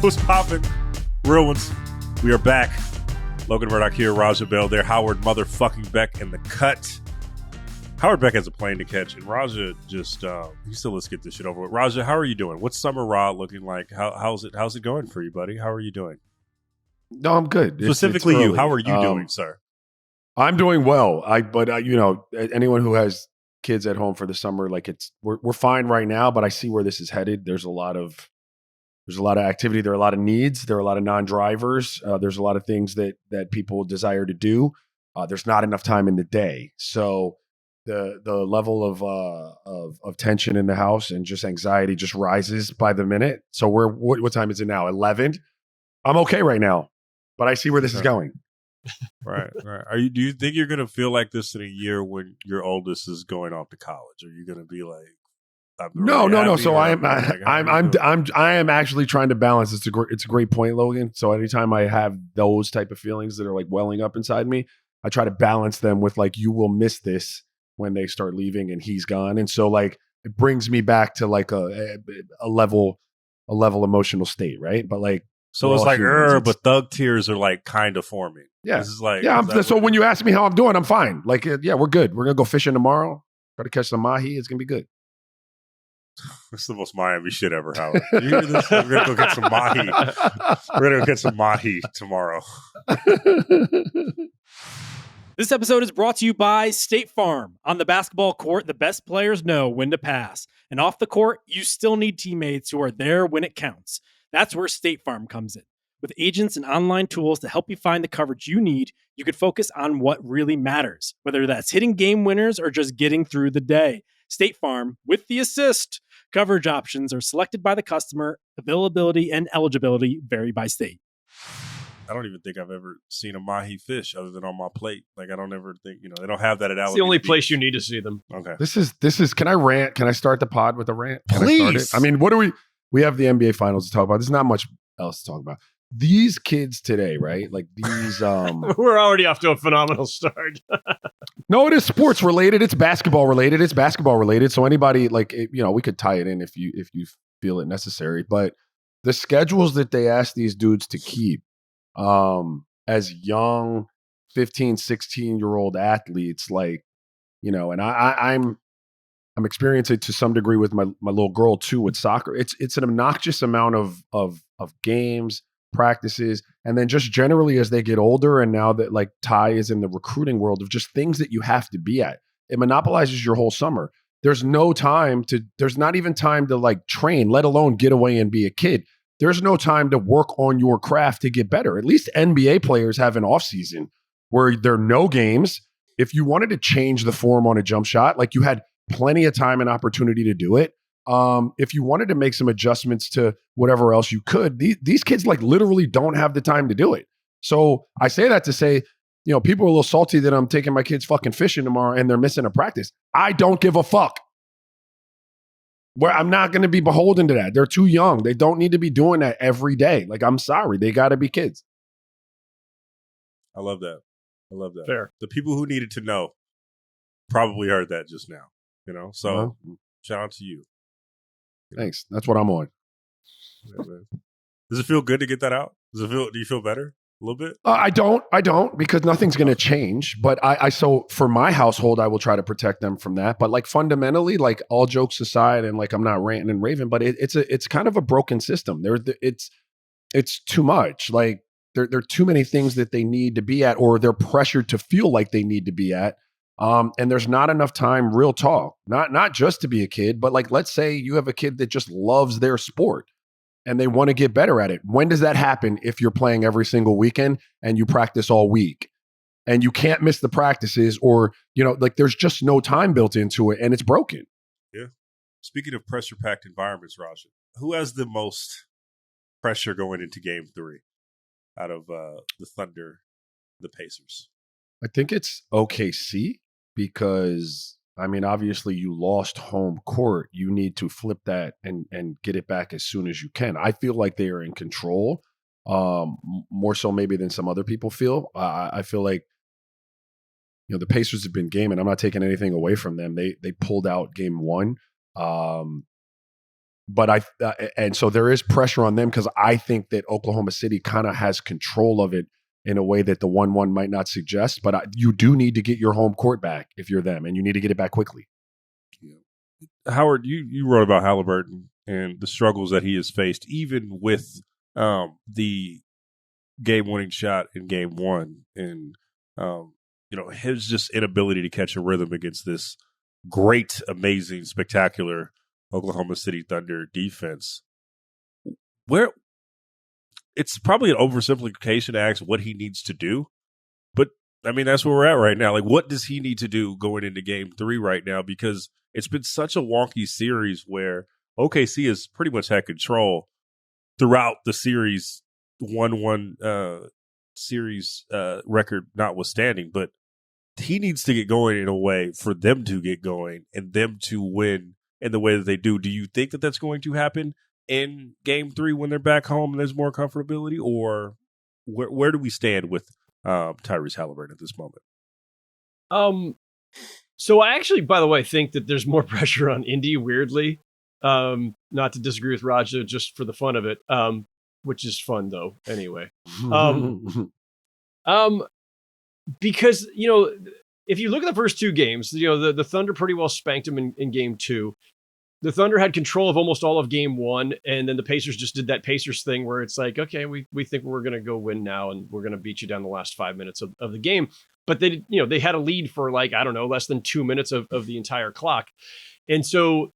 What's poppin'? Real ones. We are back. Logan Murdock here, Raja Bell there, Howard motherfucking Beck in the cut. Howard Beck has a plane to catch, and Raja just, let's get this shit over with. Raja, how are you doing? What's Summer Raw looking like? How's it going for you, buddy? How are you doing? No, I'm good. Specifically you, how are you doing, sir? I'm doing well. But anyone who has kids at home for the summer, like we're fine right now, but I see where this is headed. There's a lot of activity. There are a lot of needs. There are a lot of non-drivers. There's a lot of things that people desire to do. There's not enough time in the day. So the level of tension in the house and just anxiety just rises by the minute. So what time is it now? 11. I'm okay right now, but I see where this is going. Right. Do you think you're going to feel like this in a year when your oldest is going off to college? Are you going to be like, No. So I am actually trying to balance. It's a great point, Logan. So anytime I have those type of feelings that are like welling up inside me, I try to balance them with like, you will miss this when they start leaving and he's gone. And so like, it brings me back to like a level emotional state. Right. But like, so it's like, but thug tears are like kind of forming. Yeah. This is like, so when you ask me how I'm doing, I'm fine. Like, yeah, we're good. We're going to go fishing tomorrow. Try to catch some mahi. It's going to be good. It's the most Miami shit ever, Howard. You hear this? We're going to go get some mahi. We're going to go get some mahi tomorrow. This episode is brought to you by State Farm. On the basketball court, the best players know when to pass. And off the court, you still need teammates who are there when it counts. That's where State Farm comes in. With agents and online tools to help you find the coverage you need, you can focus on what really matters, whether that's hitting game winners or just getting through the day. State Farm, with the assist. Coverage options are selected by the customer. Availability and eligibility vary by state. I don't even think I've ever seen a mahi fish other than on my plate. Like, I don't ever think, they don't have that at Alabama. It's the only place you need to see them. Okay. This is, can I rant? Can I start the pod with a rant? Can Please. I start it? I mean, we have the NBA finals to talk about. There's not much else to talk about. These kids today, right? Like these, we're already off to a phenomenal start. No, it is sports related. It's basketball related. So anybody we could tie it in if you feel it necessary. But the schedules that they ask these dudes to keep, as young 15, 16-year-old athletes, like, and I'm experiencing it to some degree with my little girl too with soccer. It's an obnoxious amount of games, practices, and then just generally as they get older, and now that like Ty is in the recruiting world, of just things that you have to be at. It monopolizes your whole summer. There's not even time to like train, let alone get away and be a kid. There's no time to work on your craft to get better. At least NBA players have an off season where there are no games. If you wanted to change the form on a jump shot, like you had plenty of time and opportunity to do it. If you wanted to make some adjustments to whatever else you could, these kids like literally don't have the time to do it. So I say that to say, people are a little salty that I'm taking my kids fucking fishing tomorrow and they're missing a practice. I don't give a fuck. Where I'm not going to be beholden to that. They're too young. They don't need to be doing that every day. Like, I'm sorry. They got to be kids. I love that. Fair. The people who needed to know probably heard that just now, So shout out to you. Thanks. That's what I'm on. Does it feel good to get that out? Do you feel better a little bit? I don't because nothing's going to change. But so for my household, I will try to protect them from that. But like fundamentally, like all jokes aside, and like I'm not ranting and raving, but it's kind of a broken system. It's too much. Like there are too many things that they need to be at, or they're pressured to feel like they need to be at. And there's not enough time, real talk, not just to be a kid, but like, let's say you have a kid that just loves their sport and they want to get better at it. When does that happen if you're playing every single weekend and you practice all week and you can't miss the practices, or, like there's just no time built into it and it's broken. Yeah. Speaking of pressure-packed environments, Raja, who has the most pressure going into Game 3 out of the Thunder, the Pacers? I think it's OKC. Because, I mean, obviously you lost home court. You need to flip that and get it back as soon as you can. I feel like they are in control, more so maybe than some other people feel. I feel like, the Pacers have been gaming. I'm not taking anything away from them. They pulled out game one. But and so there is pressure on them because I think that Oklahoma City kind of has control of it in a way that the 1-1 might not suggest. But you do need to get your home court back if you're them, and you need to get it back quickly. Howard, you wrote about Haliburton and the struggles that he has faced, even with the game-winning shot in Game 1, and his just inability to catch a rhythm against this great, amazing, spectacular Oklahoma City Thunder defense. Where it's probably an oversimplification to ask what he needs to do, but I mean that's where we're at right now. Like, what does he need to do going into Game 3 right now? Because it's been such a wonky series where OKC has pretty much had control throughout the series, 1-1 series record notwithstanding, but he needs to get going in a way for them to get going and them to win in the way that they do. Do you think that that's going to happen in Game 3 when they're back home and there's more comfortability, or where do we stand with Tyrese Haliburton at this moment? So I actually, by the way, think that there's more pressure on Indy, weirdly. Not to disagree with Raja, just for the fun of it, which is fun, though, anyway. Because, if you look at the first two games, the Thunder pretty well spanked them in Game 2. The Thunder had control of almost all of Game 1, and then the Pacers just did that Pacers thing where it's like, okay, we think we're going to go win now, and we're going to beat you down the last 5 minutes of the game. But they had a lead for less than 2 minutes of the entire clock. And so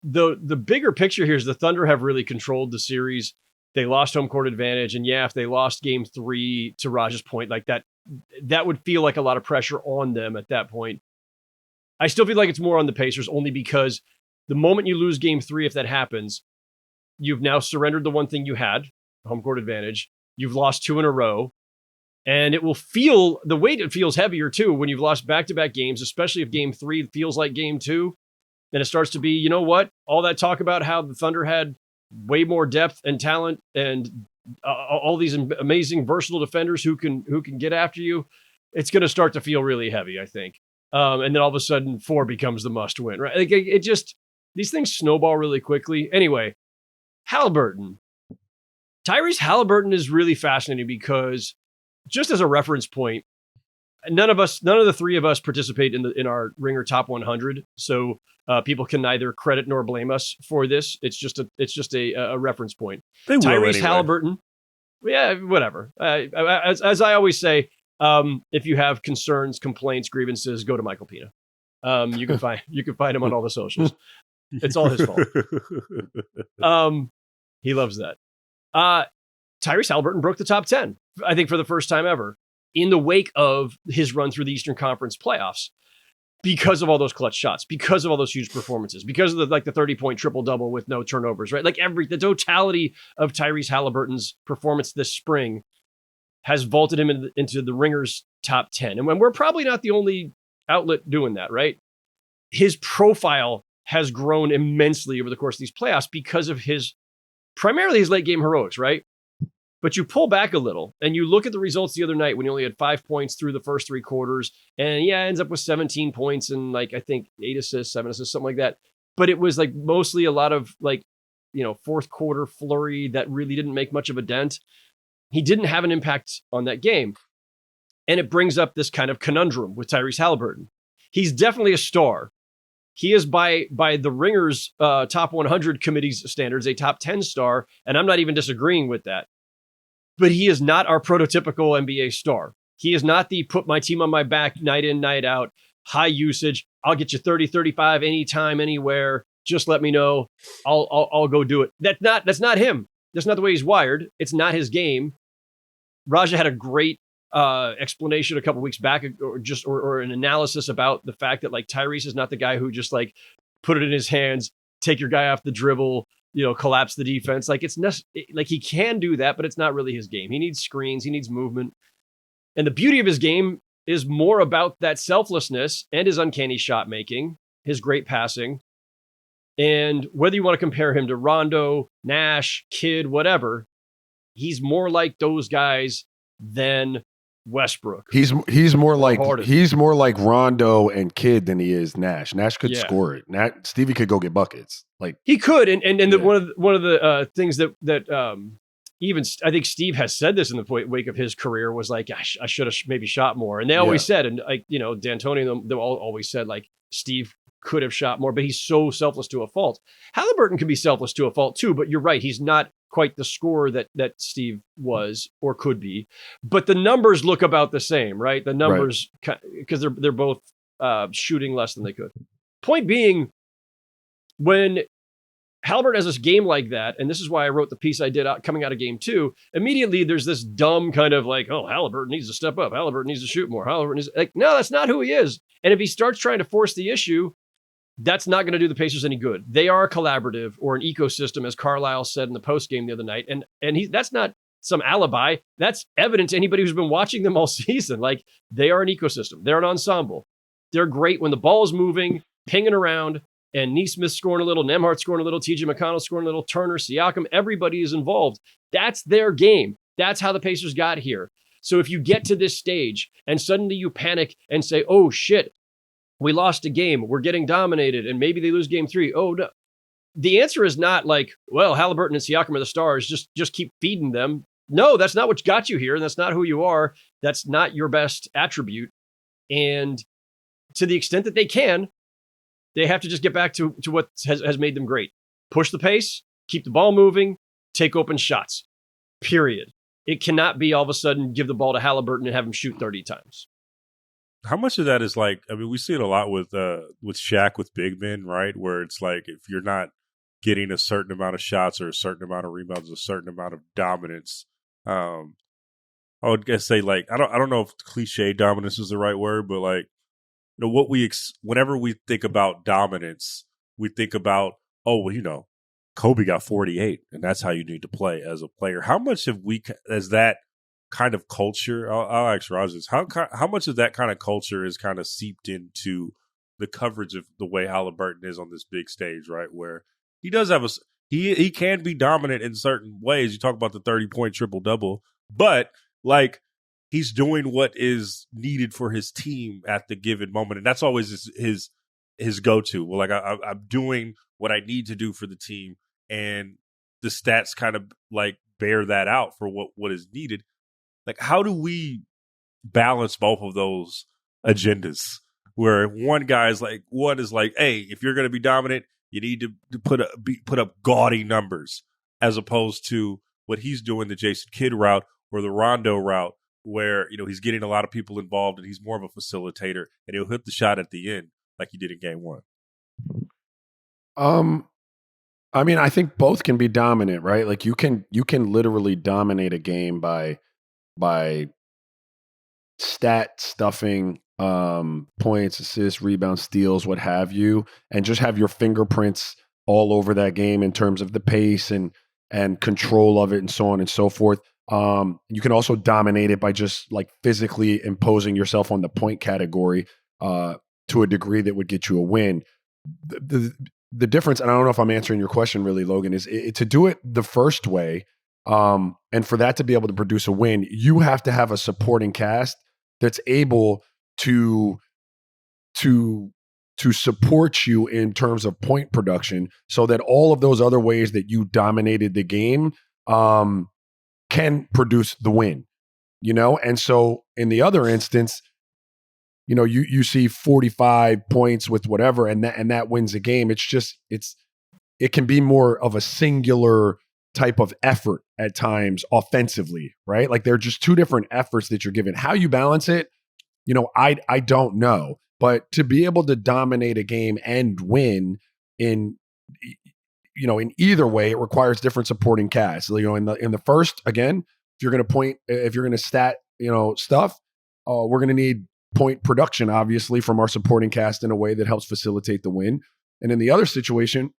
the bigger picture here is the Thunder have really controlled the series. They lost home court advantage. And yeah, if they lost Game 3, to Raj's point, like that would feel like a lot of pressure on them at that point. I still feel like it's more on the Pacers, only because the moment you lose Game 3, if that happens, you've now surrendered the one thing you had, home court advantage. You've lost 2 in a row. And it will feel, the weight it feels heavier too when you've lost back-to-back games, especially if Game 3 feels like Game 2. Then it starts to be, you know what? All that talk about how the Thunder had way more depth and talent and all these amazing versatile defenders who can get after you. It's going to start to feel really heavy, I think. And then all of a sudden 4 becomes the must win, right? Like it just, these things snowball really quickly. Anyway, Haliburton. Tyrese Haliburton is really fascinating because, just as a reference point, none of the three of us participate in our Ringer Top 100. So people can neither credit nor blame us for this. It's just a reference point. Tyrese Haliburton. Yeah, whatever. As I always say, if you have concerns, complaints, grievances, go to Michael Pina. You can find him on all the socials. It's all his fault. He loves that. Tyrese Haliburton broke the top 10, I think, for the first time ever in the wake of his run through the Eastern Conference playoffs, because of all those clutch shots, because of all those huge performances, because of the 30-point triple-double with no turnovers, right? Like the totality of Tyrese Haliburton's performance this spring has vaulted him into the Ringer's top 10. And when we're probably not the only outlet doing that, right? His profile has grown immensely over the course of these playoffs because of primarily his late game heroics, right? But you pull back a little and you look at the results the other night when he only had 5 points through the first 3 quarters, and ends up with 17 points and I think 8 assists, 7 assists, something like that. But it was mostly a lot of fourth quarter flurry that really didn't make much of a dent. He didn't have an impact on that game. And it brings up this kind of conundrum with Tyrese Haliburton. He's definitely a star. He is by the Ringer's top 100 committee's standards, a top 10 star. And I'm not even disagreeing with that. But he is not our prototypical NBA star. He is not the put my team on my back night in, night out, high usage. I'll get you 30, 35 anytime, anywhere. Just let me know. I'll go do it. That's not him. That's not the way he's wired. It's not his game. Raja had a great explanation a couple weeks back, or an analysis about the fact that Tyrese is not the guy who just put it in his hands, take your guy off the dribble, collapse the defense. He can do that, but it's not really his game. He needs screens. He needs movement. And the beauty of his game is more about that selflessness and his uncanny shot making, his great passing. And whether you want to compare him to Rondo, Nash, Kidd, whatever, he's more like those guys than Westbrook. He's more like Harden. Rondo and Kidd than he is Nash. Nash could Yeah. score it. Stevie could go get buckets. Like He could, and Yeah. one of the things that even I think Steve has said this in the wake of his career was like, I should have maybe shot more. And they always said, and like D'Antoni and them, they always said like Steve could have shot more, but he's so selfless to a fault. Haliburton can be selfless to a fault too, but you're right, he's not quite the scorer that Steve was or could be. But the numbers look about the same, right? The numbers, because they're both shooting less than they could. Point being, when Haliburton has this game like that, and this is why I wrote the piece I did coming out of game 2, immediately there's this dumb kind of like, oh, Haliburton needs to step up. Haliburton needs to shoot more. Haliburton is like, no, that's not who he is. And if he starts trying to force the issue, that's not going to do the Pacers any good. They are a collaborative or an ecosystem, as Carlisle said in the postgame the other night. And that's not some alibi. That's evident to anybody who's been watching them all season. Like, they are an ecosystem. They're an ensemble. They're great when the ball is moving, pinging around, and Nesmith scoring a little, Nembhard scoring a little, TJ McConnell scoring a little, Turner, Siakam, everybody is involved. That's their game. That's how the Pacers got here. So if you get to this stage and suddenly you panic and say, oh shit, we lost a game, we're getting dominated, and maybe they lose game 3. Oh no. The answer is not like, well, Haliburton and Siakam are the stars, just keep feeding them. No, that's not what got you here, and that's not who you are. That's not your best attribute. And to the extent that they can, they have to just get back to what has made them great. Push the pace, keep the ball moving, take open shots. Period. It cannot be all of a sudden give the ball to Haliburton and have him shoot 30 times. How much of that is like, I mean, we see it a lot with Shaq with big men, right? Where it's like, if you're not getting a certain amount of shots or a certain amount of rebounds, a certain amount of dominance, I would guess say like, I don't know if cliche dominance is the right word, but like, you know, whenever we think about dominance, we think about, oh, well, Kobe got 48 and that's how you need to play as a player. How much have we, as that kind of culture, I'll ask Raj this, how much of that kind of culture is kind of seeped into the coverage of the way Haliburton is on this big stage, right? Where he does have he can be dominant in certain ways. You talk about the 30-point triple-double, but like he's doing what is needed for his team at the given moment. And that's always his go-to. Well, like I'm doing what I need to do for the team, and the stats kind of like bear that out for what is needed. Like, how do we balance both of those agendas? Where one is like, hey, if you're going to be dominant, you need to put up gaudy numbers, as opposed to what he's doing, the Jason Kidd route or the Rondo route, where he's getting a lot of people involved and he's more of a facilitator, and he'll hit the shot at the end like he did in game 1. I mean, I think both can be dominant, right? Like you can literally dominate a game by stat stuffing, points, assists, rebounds, steals, what have you, and just have your fingerprints all over that game in terms of the pace and control of it and so on and so forth. You can also dominate it by just like physically imposing yourself on the point category to a degree that would get you a win. The difference, and I don't know if I'm answering your question really, Logan, is to do it the first way, and for that to be able to produce a win, you have to have a supporting cast that's able to support you in terms of point production, so that all of those other ways that you dominated the game can produce the win. And so in the other instance, you see 45 points with whatever, and that wins a game. It can be more of a singular type of effort at times offensively, right? Like they're just two different efforts that you're given. How you balance it, I don't know. But to be able to dominate a game and win in either way, it requires different supporting casts. In the first, again, if you're going to stat, stuff, we're going to need point production, obviously, from our supporting cast in a way that helps facilitate the win. And in the other situation,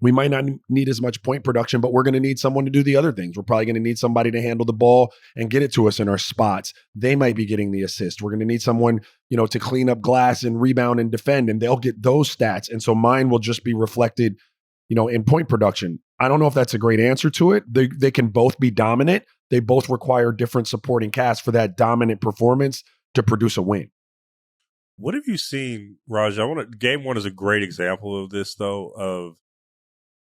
we might not need as much point production, but we're going to need someone to do the other things. We're probably going to need somebody to handle the ball and get it to us in our spots. They might be getting the assist. We're going to need someone, to clean up glass and rebound and defend, and they'll get those stats. And so mine will just be reflected, in point production. I don't know if that's a great answer to it. They can both be dominant. They both require different supporting cast for that dominant performance to produce a win. What have you seen, Raj? Game 1 is a great example of this, though, of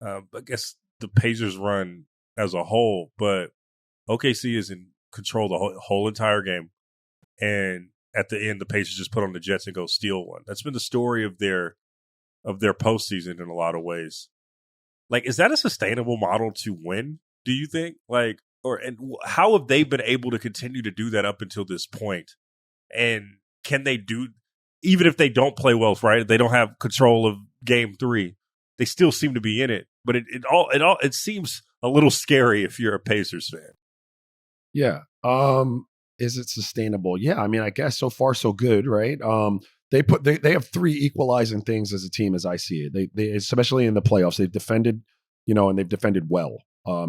I guess the Pacers run as a whole, but OKC is in control the whole entire game. And at the end, the Pacers just put on the Jets and go steal one. That's been the story of their postseason in a lot of ways. Like, is that a sustainable model to win, do you think? Like, and how have they been able to continue to do that up until this point? And can they do, even if they don't play well, right? They don't have control of game 3. They still seem to be in it. But it seems a little scary if you're a Pacers fan. Yeah. Is it sustainable? Yeah. I mean, I guess so far so good, right? They have 3 equalizing things as a team, as I see it. They especially in the playoffs, they've defended, and they've defended well.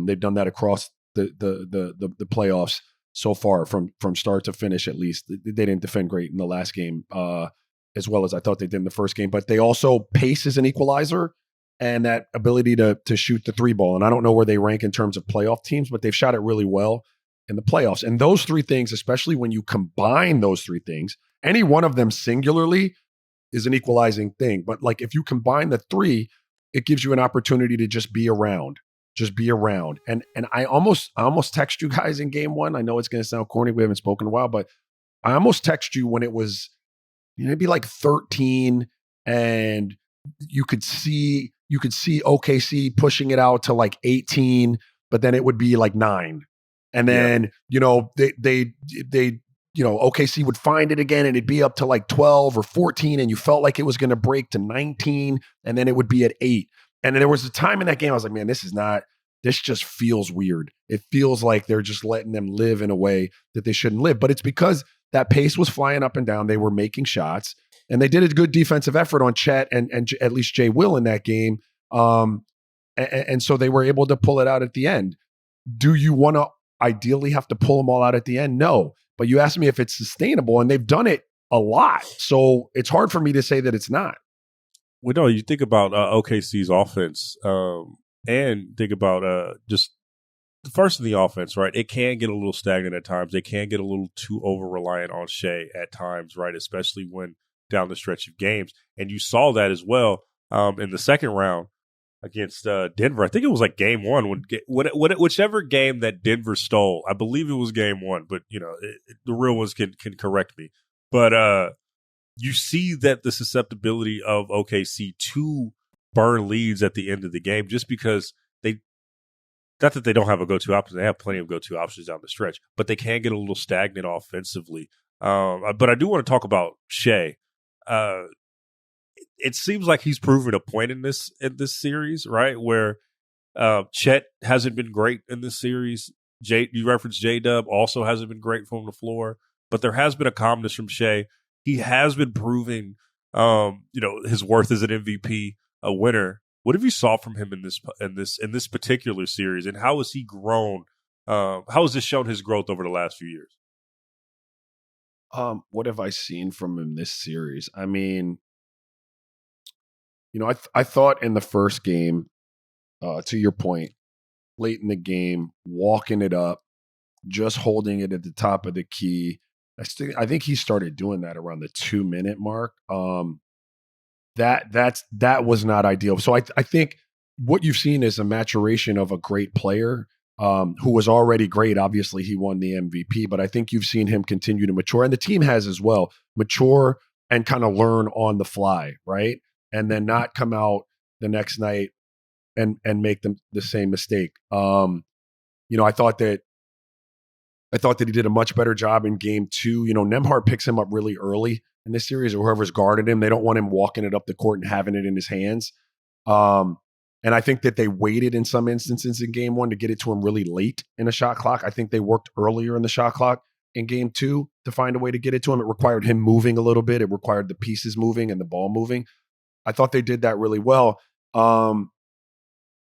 They've done that across the playoffs so far, from start to finish. At least they didn't defend great in the last game, as well as I thought they did in the first game. But they also, pace is an equalizer, and that ability to shoot the 3 ball. And I don't know where they rank in terms of playoff teams, but they've shot it really well in the playoffs. And those 3 things, especially when you combine those 3 things, any one of them singularly is an equalizing thing. But like, if you combine the 3, it gives you an opportunity to just be around. And I almost text you guys in game 1. I know it's going to sound corny. We haven't spoken in a while, but I almost text you when it was, it'd be like 13, and you could see OKC pushing it out to like 18, but then it would be like 9. And then, they OKC would find it again, and it'd be up to like 12 or 14, and you felt like it was going to break to 19, and then it would be at 8. And then there was a time in that game I was like, man, this just feels weird. It feels like they're just letting them live in a way that they shouldn't live. But it's because that pace was flying up and down. They were making shots, and they did a good defensive effort on Chet and at least Jay Will in that game. And so they were able to pull it out at the end. Do you want to ideally have to pull them all out at the end? No. But you asked me if it's sustainable, and they've done it a lot. So it's hard for me to say that it's not. Well, no, you think about OKC's offense, and think about just first in the offense, right? It can get a little stagnant at times. They can get a little too over-reliant on Shai at times, right? Especially when down the stretch of games. And you saw that as well in the second round against Denver. I think it was like game 1, whichever game that Denver stole. I believe it was game 1, but the real ones can correct me. But you see that the susceptibility of OKC to burn leads at the end of the game, just because not that they don't have a go-to option, they have plenty of go-to options down the stretch, but they can get a little stagnant offensively. But I do want to talk about Shai. It seems like he's proven a point in this series, right? Where Chet hasn't been great in this series. You referenced J-Dub, also hasn't been great from the floor, but there has been a calmness from Shai. He has been proving, his worth as an MVP, a winner. What have you saw from him in this particular series, and how has he grown? How has this shown his growth over the last few years? What have I seen from him this series? I mean, I thought in the first game, to your point, late in the game, walking it up, just holding it at the top of the key. I think he started doing that around the 2-minute mark. That was not ideal. So I think what you've seen is a maturation of a great player who was already great. Obviously, he won the MVP, but I think you've seen him continue to mature, and the team has as well, mature and kind of learn on the fly, right? And then not come out the next night and make them the same mistake. I thought that he did a much better job in game 2. Nembhard picks him up really early in this series, or whoever's guarded him. They don't want him walking it up the court and having it in his hands. And I think that they waited in some instances in game 1 to get it to him really late in the shot clock. I think they worked earlier in the shot clock in game 2 to find a way to get it to him. It required him moving a little bit. It required the pieces moving and the ball moving. I thought they did that really well. And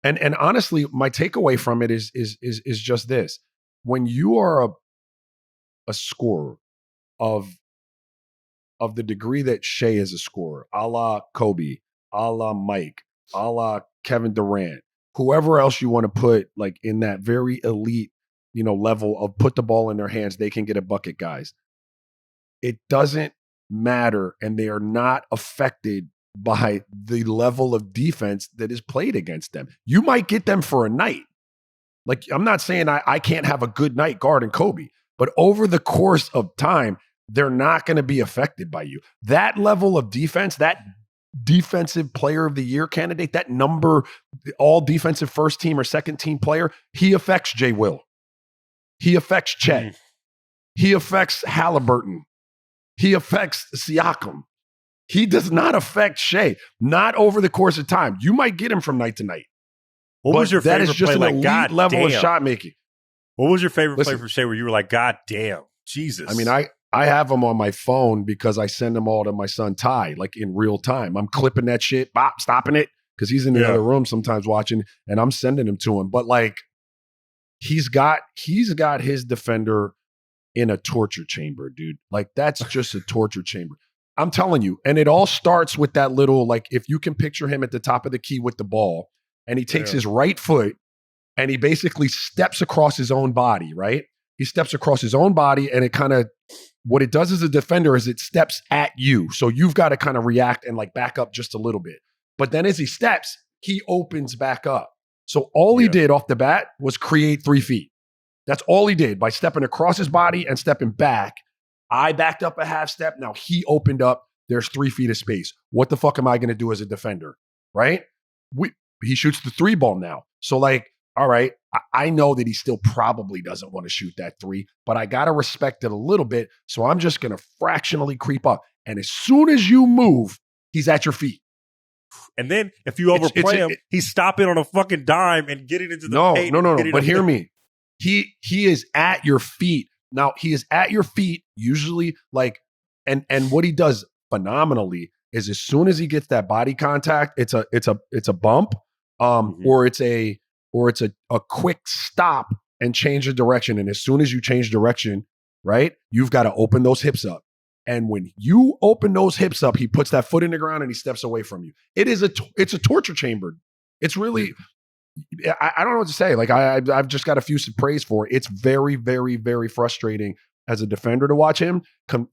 honestly, my takeaway from it is just this. When you are a scorer of the degree that Shai is a scorer, a la Kobe, a la Mike, a la Kevin Durant, whoever else you want to put like in that very elite, level of put the ball in their hands, they can get a bucket, guys. It doesn't matter, and they are not affected by the level of defense that is played against them. You might get them for a night. Like, I'm not saying I can't have a good night guarding Kobe, but over the course of time, they're not going to be affected by you. That level of defense, that defensive player of the year candidate, that number, all defensive first team or second team player, he affects Jay Will. He affects Chet. He affects Haliburton. He affects Siakam. He does not affect Shai, not over the course of time. You might get him from night to night. What was your favorite That is just play? an elite level of shot making. What was your favorite play from Shai where you were like, God damn, Jesus? I mean, I have them on my phone because I send them all to my son Ty, like in real time. I'm clipping that shit, stopping it, because he's in the other room sometimes watching, and I'm sending them to him. But like, he's got his defender in a torture chamber, dude. Like, that's just a torture chamber. I'm telling you. And it all starts with that little, like, if you can picture him at the top of the key with the ball, and he takes his right foot and he basically steps across his own body, right? He steps across his own body, and it kind of, what it does as a defender is it steps at you. So you've got to kind of react and like back up just a little bit. But then as he steps, he opens back up. So all he did off the bat was create 3 feet. That's all he did by stepping across his body and stepping back. I backed up a half step. Now he opened up. There's 3 feet of space. What the fuck am I going to do as a defender? Right? He shoots the 3 ball now. So like, all right, I know that he still probably doesn't want to shoot that 3, but I got to respect it a little bit. So I'm just going to fractionally creep up. And as soon as you move, he's at your feet. And then if you overplay him, he's stopping on a fucking dime and getting into the paint. No. But hear me. He is at your feet. Now, he is at your feet usually, like, and what he does phenomenally is as soon as he gets that body contact, it's a bump, or it's a quick stop and change the direction. And as soon as you change direction, right, you've got to open those hips up. And when you open those hips up, he puts that foot in the ground and he steps away from you. It's a torture chamber. It's really, I don't know what to say. Like, I've just got a few praise for it. It's very, very, very frustrating as a defender to watch him.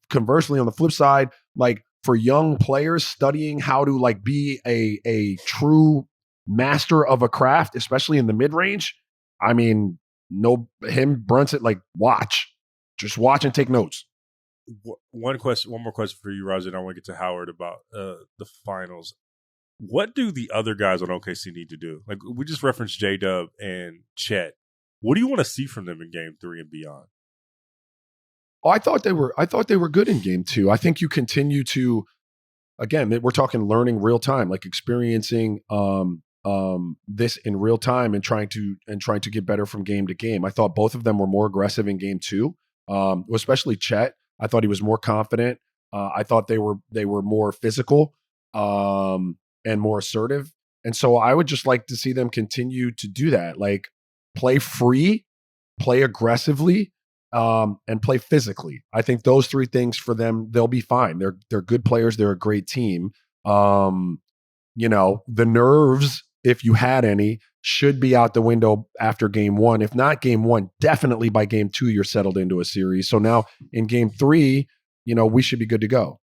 Conversely, on the flip side, like, for young players studying how to like be a true master of a craft, especially in the mid-range, I mean, Brunson, like, just watch and take notes. One more question for you, Roger, and I want to get to Howard about the finals. What do the other guys on OKC need to do? Like, we just referenced J-Dub and Chet. What do you want to see from them in Game 3 and beyond? Oh, I thought they were good in Game 2. I think you continue to, again, we're talking learning real time, like experiencing this in real time and trying to get better from game to game. I thought both of them were more aggressive in Game 2, especially Chet. I thought he was more confident. I thought they were more physical and more assertive. And so I would just like to see them continue to do that, like play free, play aggressively, and play physically. I think those 3 things for them, they'll be fine. They're good players. They're a great team. The nerves, if you had any, should be out the window after Game 1. If not Game 1, definitely by Game 2, you're settled into a series. So now in Game 3, we should be good to go.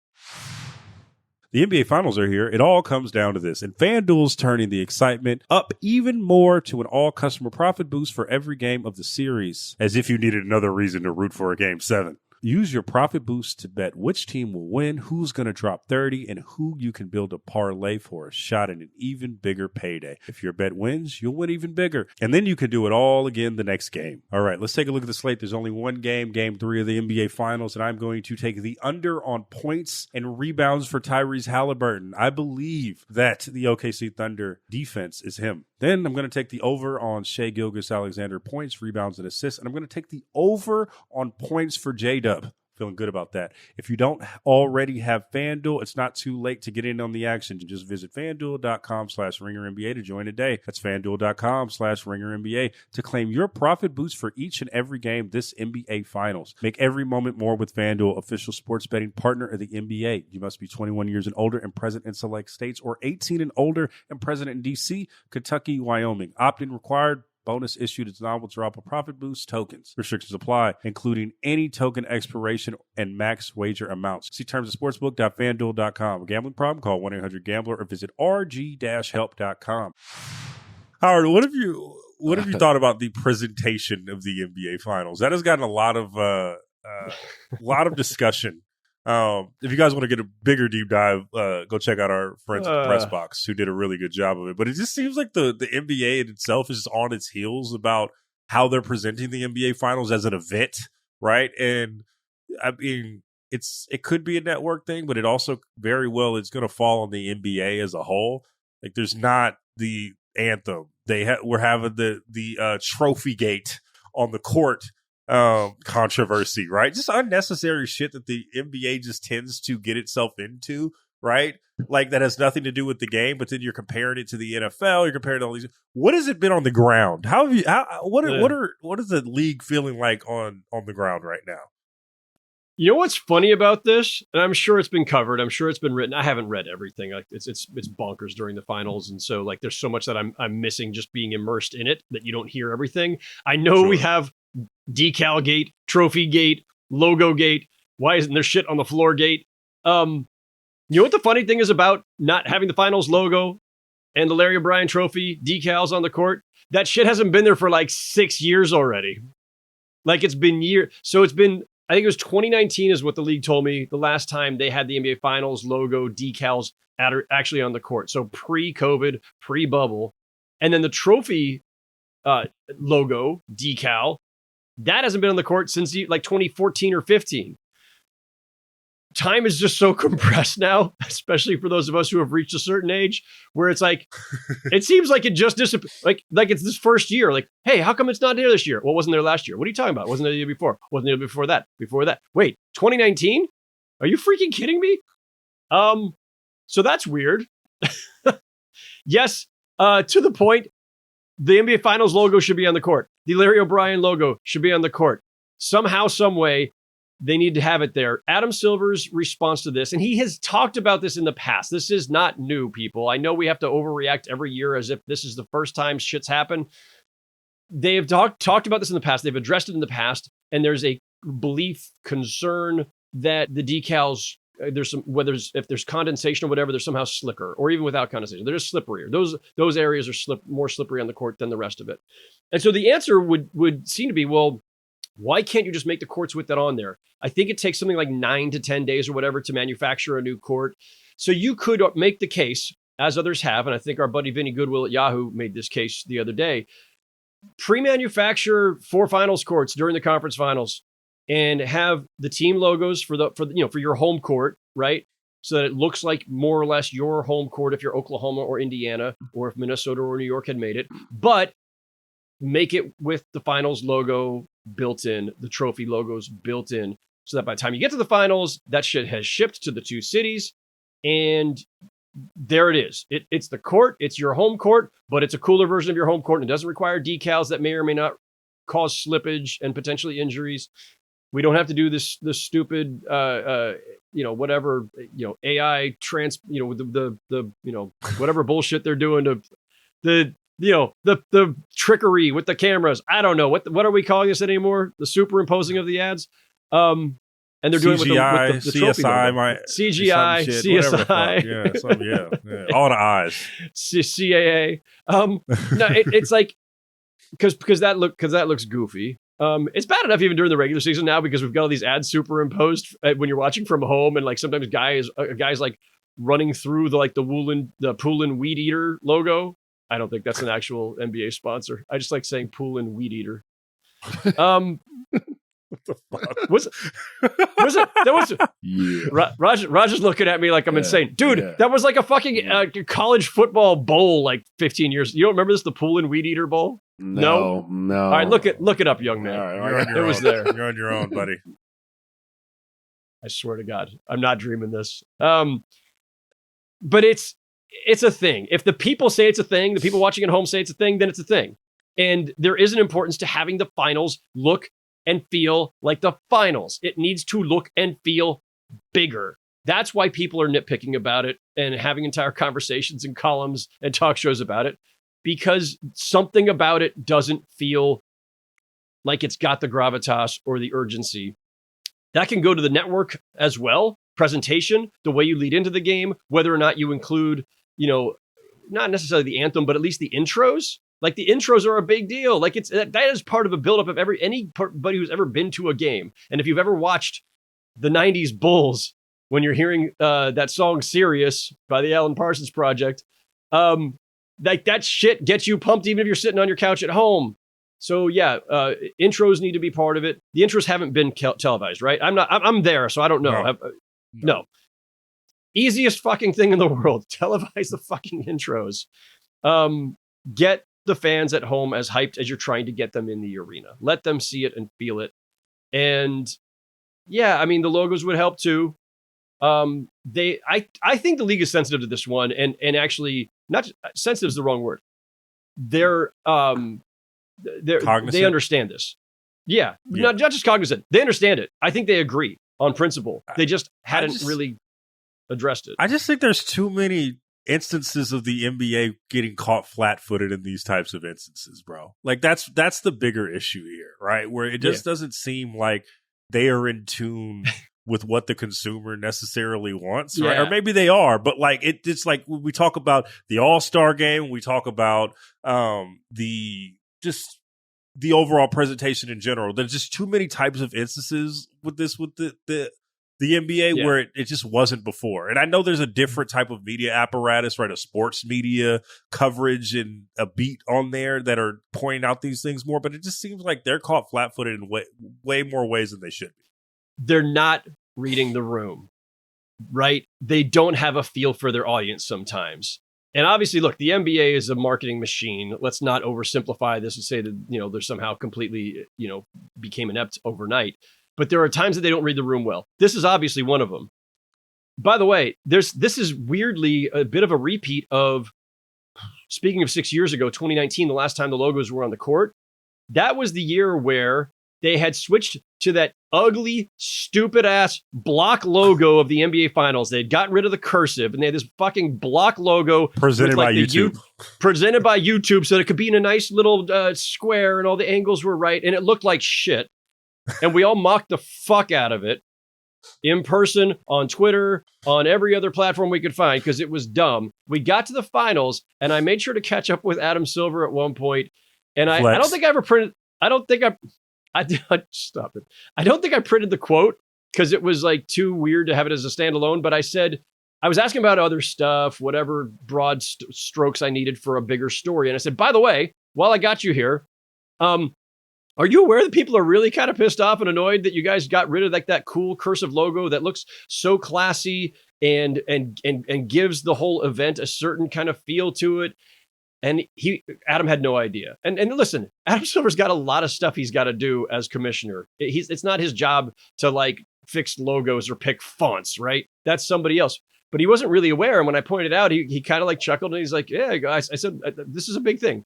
The NBA Finals are here. It all comes down to this. And FanDuel's turning the excitement up even more to an all-customer profit boost for every game of the series. As if you needed another reason to root for a Game 7. Use your profit boost to bet which team will win, who's going to drop 30, and who you can build a parlay for a shot at an even bigger payday. If your bet wins, you'll win even bigger. And then you can do it all again the next game. All right, let's take a look at the slate. There's only one game, Game 3 of the NBA Finals, and I'm going to take the under on points and rebounds for Tyrese Haliburton. I believe that the OKC Thunder defense is him. Then I'm going to take the over on Shai Gilgeous-Alexander points, rebounds, and assists. And I'm going to take the over on points for J-Dub Feeling good about that. If you don't already have FanDuel, it's not too late to get in on the action. Just visit FanDuel.com/RingerNBA to join today. That's FanDuel.com/RingerNBA to claim your profit boost for each and every game this NBA Finals. Make every moment more with FanDuel, official sports betting partner of the NBA. You must be 21 years and older and present in select states, or 18 and older and present in D.C., Kentucky, Wyoming. Opt-in required. Bonus issued as non-withdrawable profit boost tokens. Restrictions apply, including any token expiration and max wager amounts. See terms at sportsbook.fanduel.com. Gambling problem? Call 1-800-GAMBLER or visit rg-help.com. Howard, what have you thought about the presentation of the NBA Finals? That has gotten a lot of discussion. If you guys want to get a bigger deep dive, go check out our friends at the Press Box, who did a really good job of it. But it just seems like the NBA in itself is just on its heels about how they're presenting the NBA Finals as an event, right? And I mean, it could be a network thing, but it also very well it's going to fall on the NBA as a whole. Like, there's not the anthem. We're having the trophy gate on the court. Controversy, right? Just unnecessary shit that the NBA just tends to get itself into, right? Like, that has nothing to do with the game, but then you're comparing it to the NFL. You're comparing all these. What has it been on the ground? What is the league feeling like on the ground right now? You know what's funny about this? And I'm sure it's been covered. I'm sure it's been written. I haven't read everything. Like, it's bonkers during the finals, and so like there's so much that I'm missing just being immersed in it that you don't hear everything. I know we have Decal Gate, Trophy Gate, Logo Gate. Why isn't there shit on the floor gate? You know what the funny thing is about not having the finals logo and the Larry O'Brien Trophy decals on the court? That shit hasn't been there for like 6 years already. Like, it's been years. So it's been, I think it was 2019 is what the league told me the last time they had the NBA Finals logo decals actually on the court. So pre-COVID, pre-bubble. And then the trophy logo decal, that hasn't been on the court since like 2014 or 15. Time is just so compressed now, especially for those of us who have reached a certain age, where it's like, it seems like it just disappeared. Like it's this first year. Like, hey, how come it's not there this year? Well, wasn't there last year? What are you talking about? Wasn't there the year before? Wasn't there before that? Before that? Wait, 2019? Are you freaking kidding me? So that's weird. Yes, to the point, the NBA Finals logo should be on the court. The Larry O'Brien logo should be on the court. Somehow, some way, they need to have it there. Adam Silver's response to this, and he has talked about this in the past. This is not new, people. I know we have to overreact every year as if this is the first time shit's happened. They have talked about this in the past. They've addressed it in the past, and there's a belief, concern that the decals, if there's condensation or whatever, they're somehow slicker, or even without condensation, they're just slipperier. Those areas are more slippery on the court than the rest of it. And so the answer would seem to be, well, why can't you just make the courts with that on there? I think it takes something like 9 to 10 days or whatever to manufacture a new court. So you could make the case, as others have, and I think our buddy Vinny Goodwill at Yahoo made this case the other day, pre-manufacture 4 finals courts during the conference finals and have the team logos for your home court, right? So that it looks like more or less your home court if you're Oklahoma or Indiana, or if Minnesota or New York had made it. But make it with the finals logo built in, the trophy logos built in, so that by the time you get to the finals, that shit has shipped to the 2 cities, and there it is. It's the court, it's your home court, but it's a cooler version of your home court, and it doesn't require decals that may or may not cause slippage and potentially injuries. We don't have to do this stupid, whatever, AI whatever bullshit they're doing to the trickery with the cameras. I don't know. What are we calling this anymore? The superimposing of the ads. And they're doing CGI, it with the trophy logo. CGI, CSI. All the eyes. CAA. No, it's like, because that looks goofy. It's bad enough even during the regular season now, because we've got all these ads superimposed when you're watching from home, and like sometimes guys like running through the Poolin Weed Eater logo. I don't think that's an actual NBA sponsor. I just like saying Poolin Weed Eater. What the fuck? Was it? That was yeah. Roger's looking at me like I'm insane, dude. Yeah. That was like a fucking college football bowl like 15 years. You don't remember this? The Poolin Weed Eater Bowl? No. All right, look it up, young man. All right, it was there. You're on your own, buddy. I swear to God, I'm not dreaming this. But it's a thing. If the people say it's a thing, the people watching at home say it's a thing, then it's a thing. And there is an importance to having the finals look and feel like the finals. It needs to look and feel bigger. That's why people are nitpicking about it and having entire conversations and columns and talk shows about it, because something about it doesn't feel like it's got the gravitas or the urgency. That can go to the network as well. Presentation, the way you lead into the game, whether or not you include, not necessarily the anthem, but at least the intros. Like the intros are a big deal. Like that is part of a buildup of anybody who's ever been to a game. And if you've ever watched the 90s Bulls, when you're hearing that song Sirius by the Alan Parsons Project, like that shit gets you pumped even if you're sitting on your couch at home. So yeah, intros need to be part of it. The intros haven't been televised, right? I'm there, so I don't know. No. Easiest fucking thing in the world. Televise the fucking intros. Get the fans at home as hyped as you're trying to get them in the arena. Let them see it and feel it. And yeah, I mean, the logos would help too. I think the league is sensitive to this one, and actually, not sensitive is the wrong word. They understand this. Yeah. Not just cognizant. They understand it. I think they agree on principle. They just hadn't really addressed it. I just think there's too many instances of the NBA getting caught flat-footed in these types of instances, bro. Like that's the bigger issue here, right? Where it just doesn't seem like they are in tune with what the consumer necessarily wants, right? Or maybe they are, but like it's like when we talk about the All-Star game, we talk about the overall presentation in general. There's just too many types of instances with the NBA where it just wasn't before. And I know there's a different type of media apparatus, right? A sports media coverage and a beat on there that are pointing out these things more, but it just seems like they're caught flat-footed in way more ways than they should be. They're not reading the room, right? They don't have a feel for their audience sometimes. And obviously, look, the NBA is a marketing machine. Let's not oversimplify this and say that, they're somehow completely, became inept overnight. But there are times that they don't read the room well. This is obviously one of them. By the way, this is weirdly a bit of a repeat of, speaking of 6 years ago, 2019, the last time the logos were on the court. That was the year where they had switched to that ugly, stupid-ass block logo of the NBA Finals. They had gotten rid of the cursive, and they had this fucking block logo. Presented by YouTube. Presented by YouTube, so it could be in a nice little square, and all the angles were right, and it looked like shit. And we all mocked the fuck out of it in person, on Twitter, on every other platform we could find, because it was dumb. We got to the finals, and I made sure to catch up with Adam Silver at one point, and I don't think I ever printed... Stop it. I don't think I printed the quote because it was like too weird to have it as a standalone, but I said, I was asking about other stuff, whatever broad strokes I needed for a bigger story. And I said, by the way, while I got you here, are you aware that people are really kind of pissed off and annoyed that you guys got rid of like that cool cursive logo that looks so classy and gives the whole event a certain kind of feel to it? And Adam had no idea. And listen, Adam Silver's got a lot of stuff he's got to do as commissioner. It's not his job to like fix logos or pick fonts, right? That's somebody else. But he wasn't really aware. And when I pointed out, he kind of like chuckled and he's like, yeah, guys, I said, this is a big thing.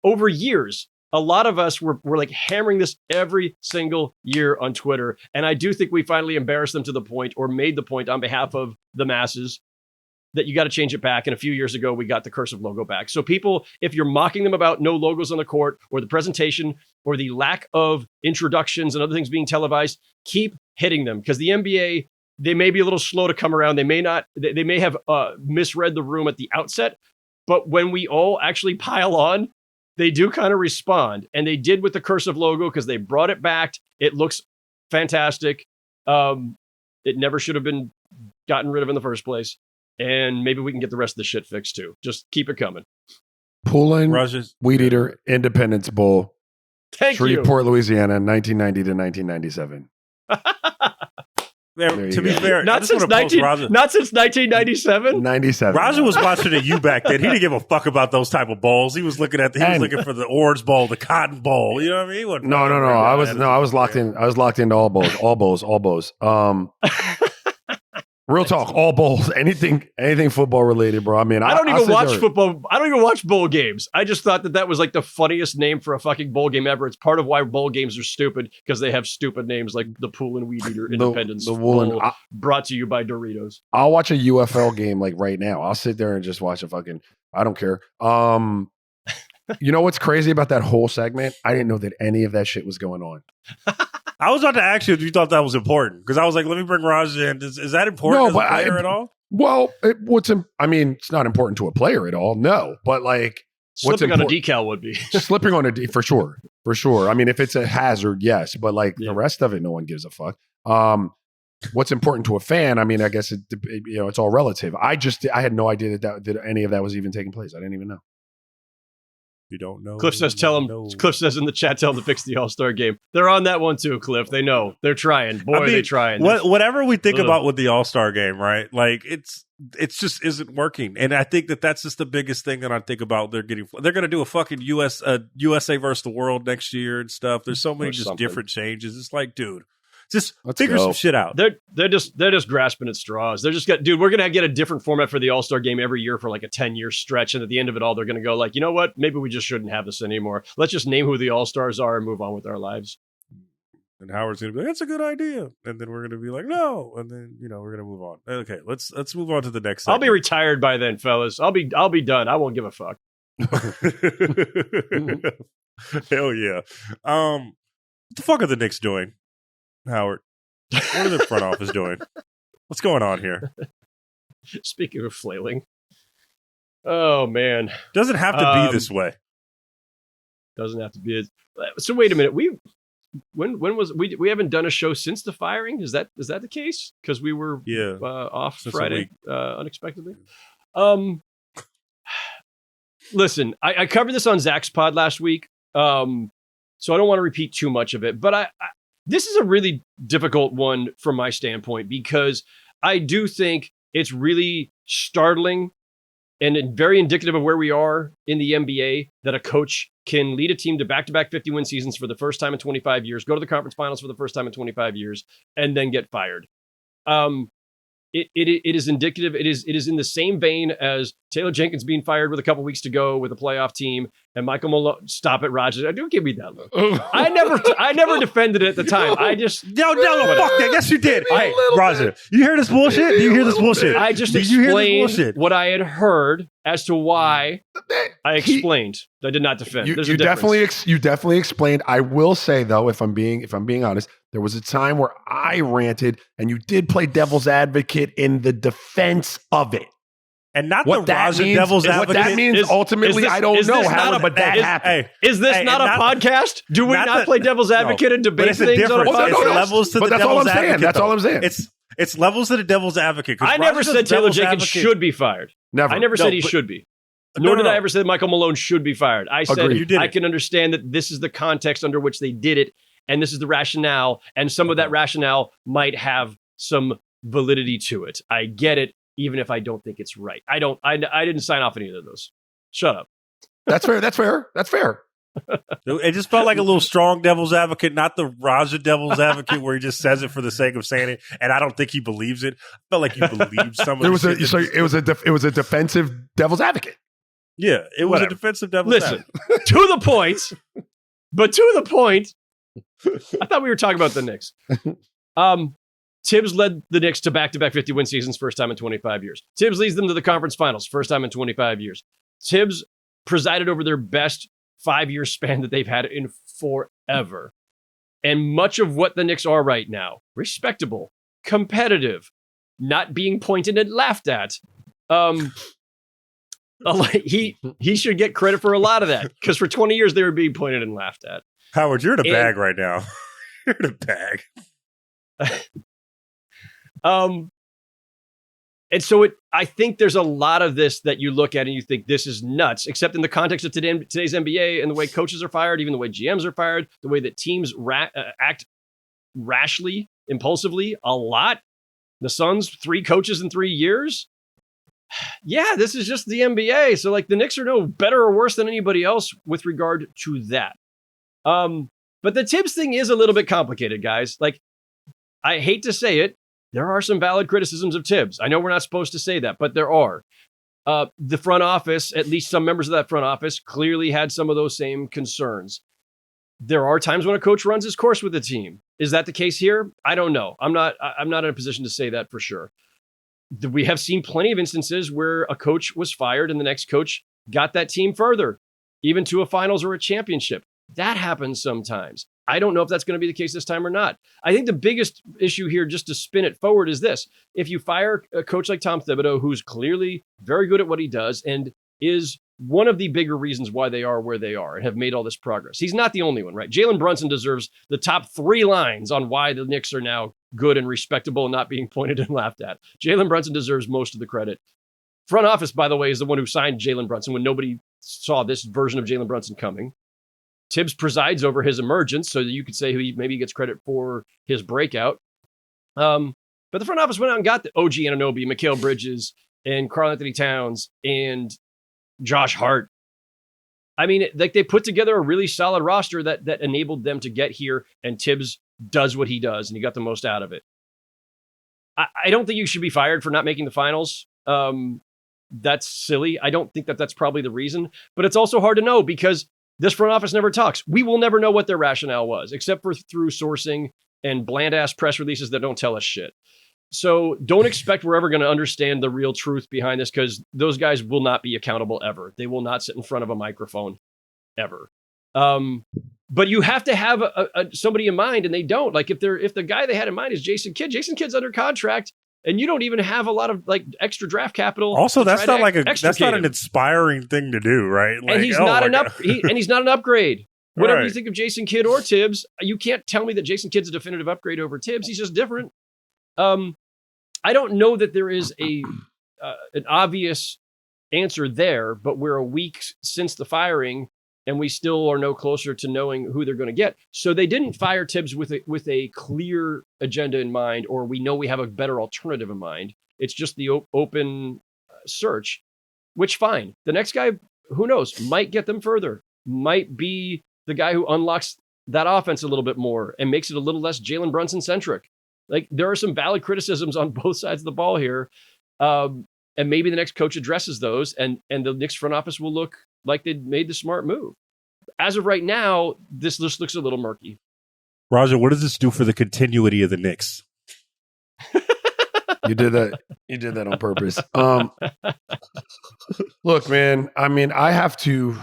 Over years, a lot of us were like hammering this every single year on Twitter. And I do think we finally embarrassed them to the point, or made the point on behalf of the masses, that you got to change it back. And a few years ago, we got the cursive logo back. So people, if you're mocking them about no logos on the court, or the presentation, or the lack of introductions and other things being televised, keep hitting them. Because the NBA, they may be a little slow to come around. They may have misread the room at the outset. But when we all actually pile on, they do kind of respond. And they did with the cursive logo because they brought it back. It looks fantastic. It never should have been gotten rid of in the first place. And maybe we can get the rest of the shit fixed too. Just keep it coming. Poulin, Weed Eater, Independence Bowl, Thank you. Shreveport, Louisiana, 1990 to 1997. To be fair, not since 1997. 97. Raja was watching at you back then. He didn't give a fuck about those type of balls. He was looking at. He was looking for the orange ball, the cotton ball. You know what I mean? He wasn't No. I was locked in. I was locked into all balls. Real talk, all bowls, anything football related, bro. I mean, I don't even watch football. I don't even watch bowl games. I just thought that was like the funniest name for a fucking bowl game ever. It's part of why bowl games are stupid, because they have stupid names like the Pool and Weed Eater Independence Bowl, brought to you by Doritos. I'll watch a UFL game like right now. I'll sit there and just watch a fucking. I don't care. You know what's crazy about that whole segment? I didn't know that any of that shit was going on. I was about to ask you if you thought that was important, because I was like, let me bring Raj in. Is that important as a player at all? Well, it's not important to a player at all. No, but like slipping on a decal would be slipping on for sure. I mean, if it's a hazard, yes, but like the rest of it, no one gives a fuck. What's important to a fan? I mean, I guess it's all relative. I had no idea that any of that was even taking place. I didn't even know. You don't know. Cliff says, Cliff says in the chat, tell them to fix the All-Star game. They're on that one too, Cliff. They know. They're trying. Boy, they trying. Whatever we think about with the All-Star game, right? Like it's just isn't working. And I think that's just the biggest thing that I think about. They're going to do a fucking USA versus the world next year and stuff. There's so many just different changes. It's like, dude, just figure some shit out. They're just grasping at straws. They're just we're gonna get a different format for the All-Star game every year for like a 10-year stretch, and at the end of it all, they're gonna go like, you know what? Maybe we just shouldn't have this anymore. Let's just name who the All-Stars are and move on with our lives. And Howard's gonna be like, that's a good idea, and then we're gonna be like, no, and then we're gonna move on. Okay, let's move on to the next segment. I'll be retired by then, fellas. I'll be done. I won't give a fuck. Hell yeah. What the fuck are the Knicks doing, Howard? What are the front office doing? What's going on here? Speaking of flailing. Oh, man. Doesn't have to be this way. Doesn't have to be. So wait a minute. We haven't done a show since the firing? Is that the case? Because we were off since Friday unexpectedly. Listen, I covered this on Zach's pod last week. So I don't want to repeat too much of it, but this is a really difficult one from my standpoint, because I do think it's really startling and very indicative of where we are in the NBA that a coach can lead a team to back-to-back 50-win seasons for the first time in 25 years, go to the conference finals for the first time in 25 years, and then get fired. It is indicative. It is in the same vein as Taylor Jenkins being fired with a couple weeks to go with a playoff team, and Michael Malone. Stop it, Roger. Don't give me that look. I never defended it at the time. I just fuck that. Yes, you did. Hey, Roger, you hear this bullshit? Do you hear this bullshit? I just explained what I had heard as to why. I explained. I did not defend. You definitely explained. I will say though, if I'm being honest, there was a time where I ranted, and you did play devil's advocate in the defense of it. And not what the Raja devil's advocate. What that means ultimately, I don't know how, but that happened. Is this not a podcast? Do we not play devil's advocate and debate things on a podcast? It's levels to the devil's advocate. That's all I'm saying. It's levels to the devil's advocate. I never said Taylor Jenkins should be fired. Never. I never said he should be. Nor did I ever say Michael Malone should be fired. I said I can understand that this is the context under which they did it, and this is the rationale, and some of that rationale might have some validity to it. I get it, even if I don't think it's right. I didn't sign off any of those. Shut up. That's fair. It just felt like a little strong devil's advocate, not the Raja devil's advocate where he just says it for the sake of saying it, and I don't think he believes it. I felt like he believed some of it. It was a defensive devil's advocate. Yeah, it was a defensive devil's advocate. To the point, but to the point, I thought we were talking about the Knicks. Thibs led the Knicks to back-to-back 50-win seasons, first time in 25 years. Thibs leads them to the conference finals, first time in 25 years. Thibs presided over their best 5-year span that they've had in forever. And much of what the Knicks are right now, respectable, competitive, not being pointed and laughed at, he should get credit for a lot of that, because for 20 years they were being pointed and laughed at. Howard, you're in a bag right now. You're in a bag. And so I think there's a lot of this that you look at and you think this is nuts, except in the context of today's NBA and the way coaches are fired, even the way GMs are fired, the way that teams act rashly impulsively a lot. The Suns, 3 coaches in 3 years. Yeah, this is just the NBA. So like the Knicks are no better or worse than anybody else with regard to that. But the Thibs thing is a little bit complicated, guys. Like, I hate to say it, there are some valid criticisms of Thibs. I know we're not supposed to say that, but there are. The front office, at least some members of that front office, clearly had some of those same concerns. There are times when a coach runs his course with a team. Is that the case here? I don't know. I'm not in a position to say that for sure. We have seen plenty of instances where a coach was fired and the next coach got that team further, even to a finals or a championship. That happens sometimes. I don't know if that's going to be the case this time or not. I think the biggest issue here, just to spin it forward, is this. If you fire a coach like Tom Thibodeau, who's clearly very good at what he does and is one of the bigger reasons why they are where they are and have made all this progress. He's not the only one, right? Jalen Brunson deserves the top 3 lines on why the Knicks are now good and respectable and not being pointed and laughed at. Jalen Brunson deserves most of the credit. Front office, by the way, is the one who signed Jalen Brunson when nobody saw this version of Jalen Brunson coming. Thibs presides over his emergence, so that you could say maybe he gets credit for his breakout. But the front office went out and got the OG Anunoby, Mikal Bridges, and Karl Anthony Towns, and Josh Hart. I mean, like they put together a really solid roster that enabled them to get here, and Thibs does what he does, and he got the most out of it. I don't think you should be fired for not making the finals. That's silly. I don't think that's probably the reason, but it's also hard to know because this front office never talks. We will never know what their rationale was, except for through sourcing and bland-ass press releases that don't tell us shit. So don't expect we're ever going to understand the real truth behind this because those guys will not be accountable ever. They will not sit in front of a microphone ever. But you have to have somebody in mind, and they don't. Like if the guy they had in mind is Jason Kidd. Jason Kidd's under contract, and you don't even have a lot of like extra draft capital. Also, that's not an inspiring thing to do, right? Like, and he's not an upgrade. Whatever you think of Jason Kidd or Thibs, you can't tell me that Jason Kidd's a definitive upgrade over Thibs. He's just different. I don't know that there is an obvious answer there, but we're a week since the firing, and we still are no closer to knowing who they're going to get. So they didn't fire Thibs with a clear agenda in mind, or we know we have a better alternative in mind. It's just the open search, which fine. The next guy, who knows, might get them further, might be the guy who unlocks that offense a little bit more and makes it a little less Jalen Brunson centric. Like there are some valid criticisms on both sides of the ball here. And maybe the next coach addresses those and the Knicks front office will look like they made the smart move. As of right now, this just looks a little murky. Raja, what does this do for the continuity of the Knicks? You did that on purpose. Look, man, I mean, I have to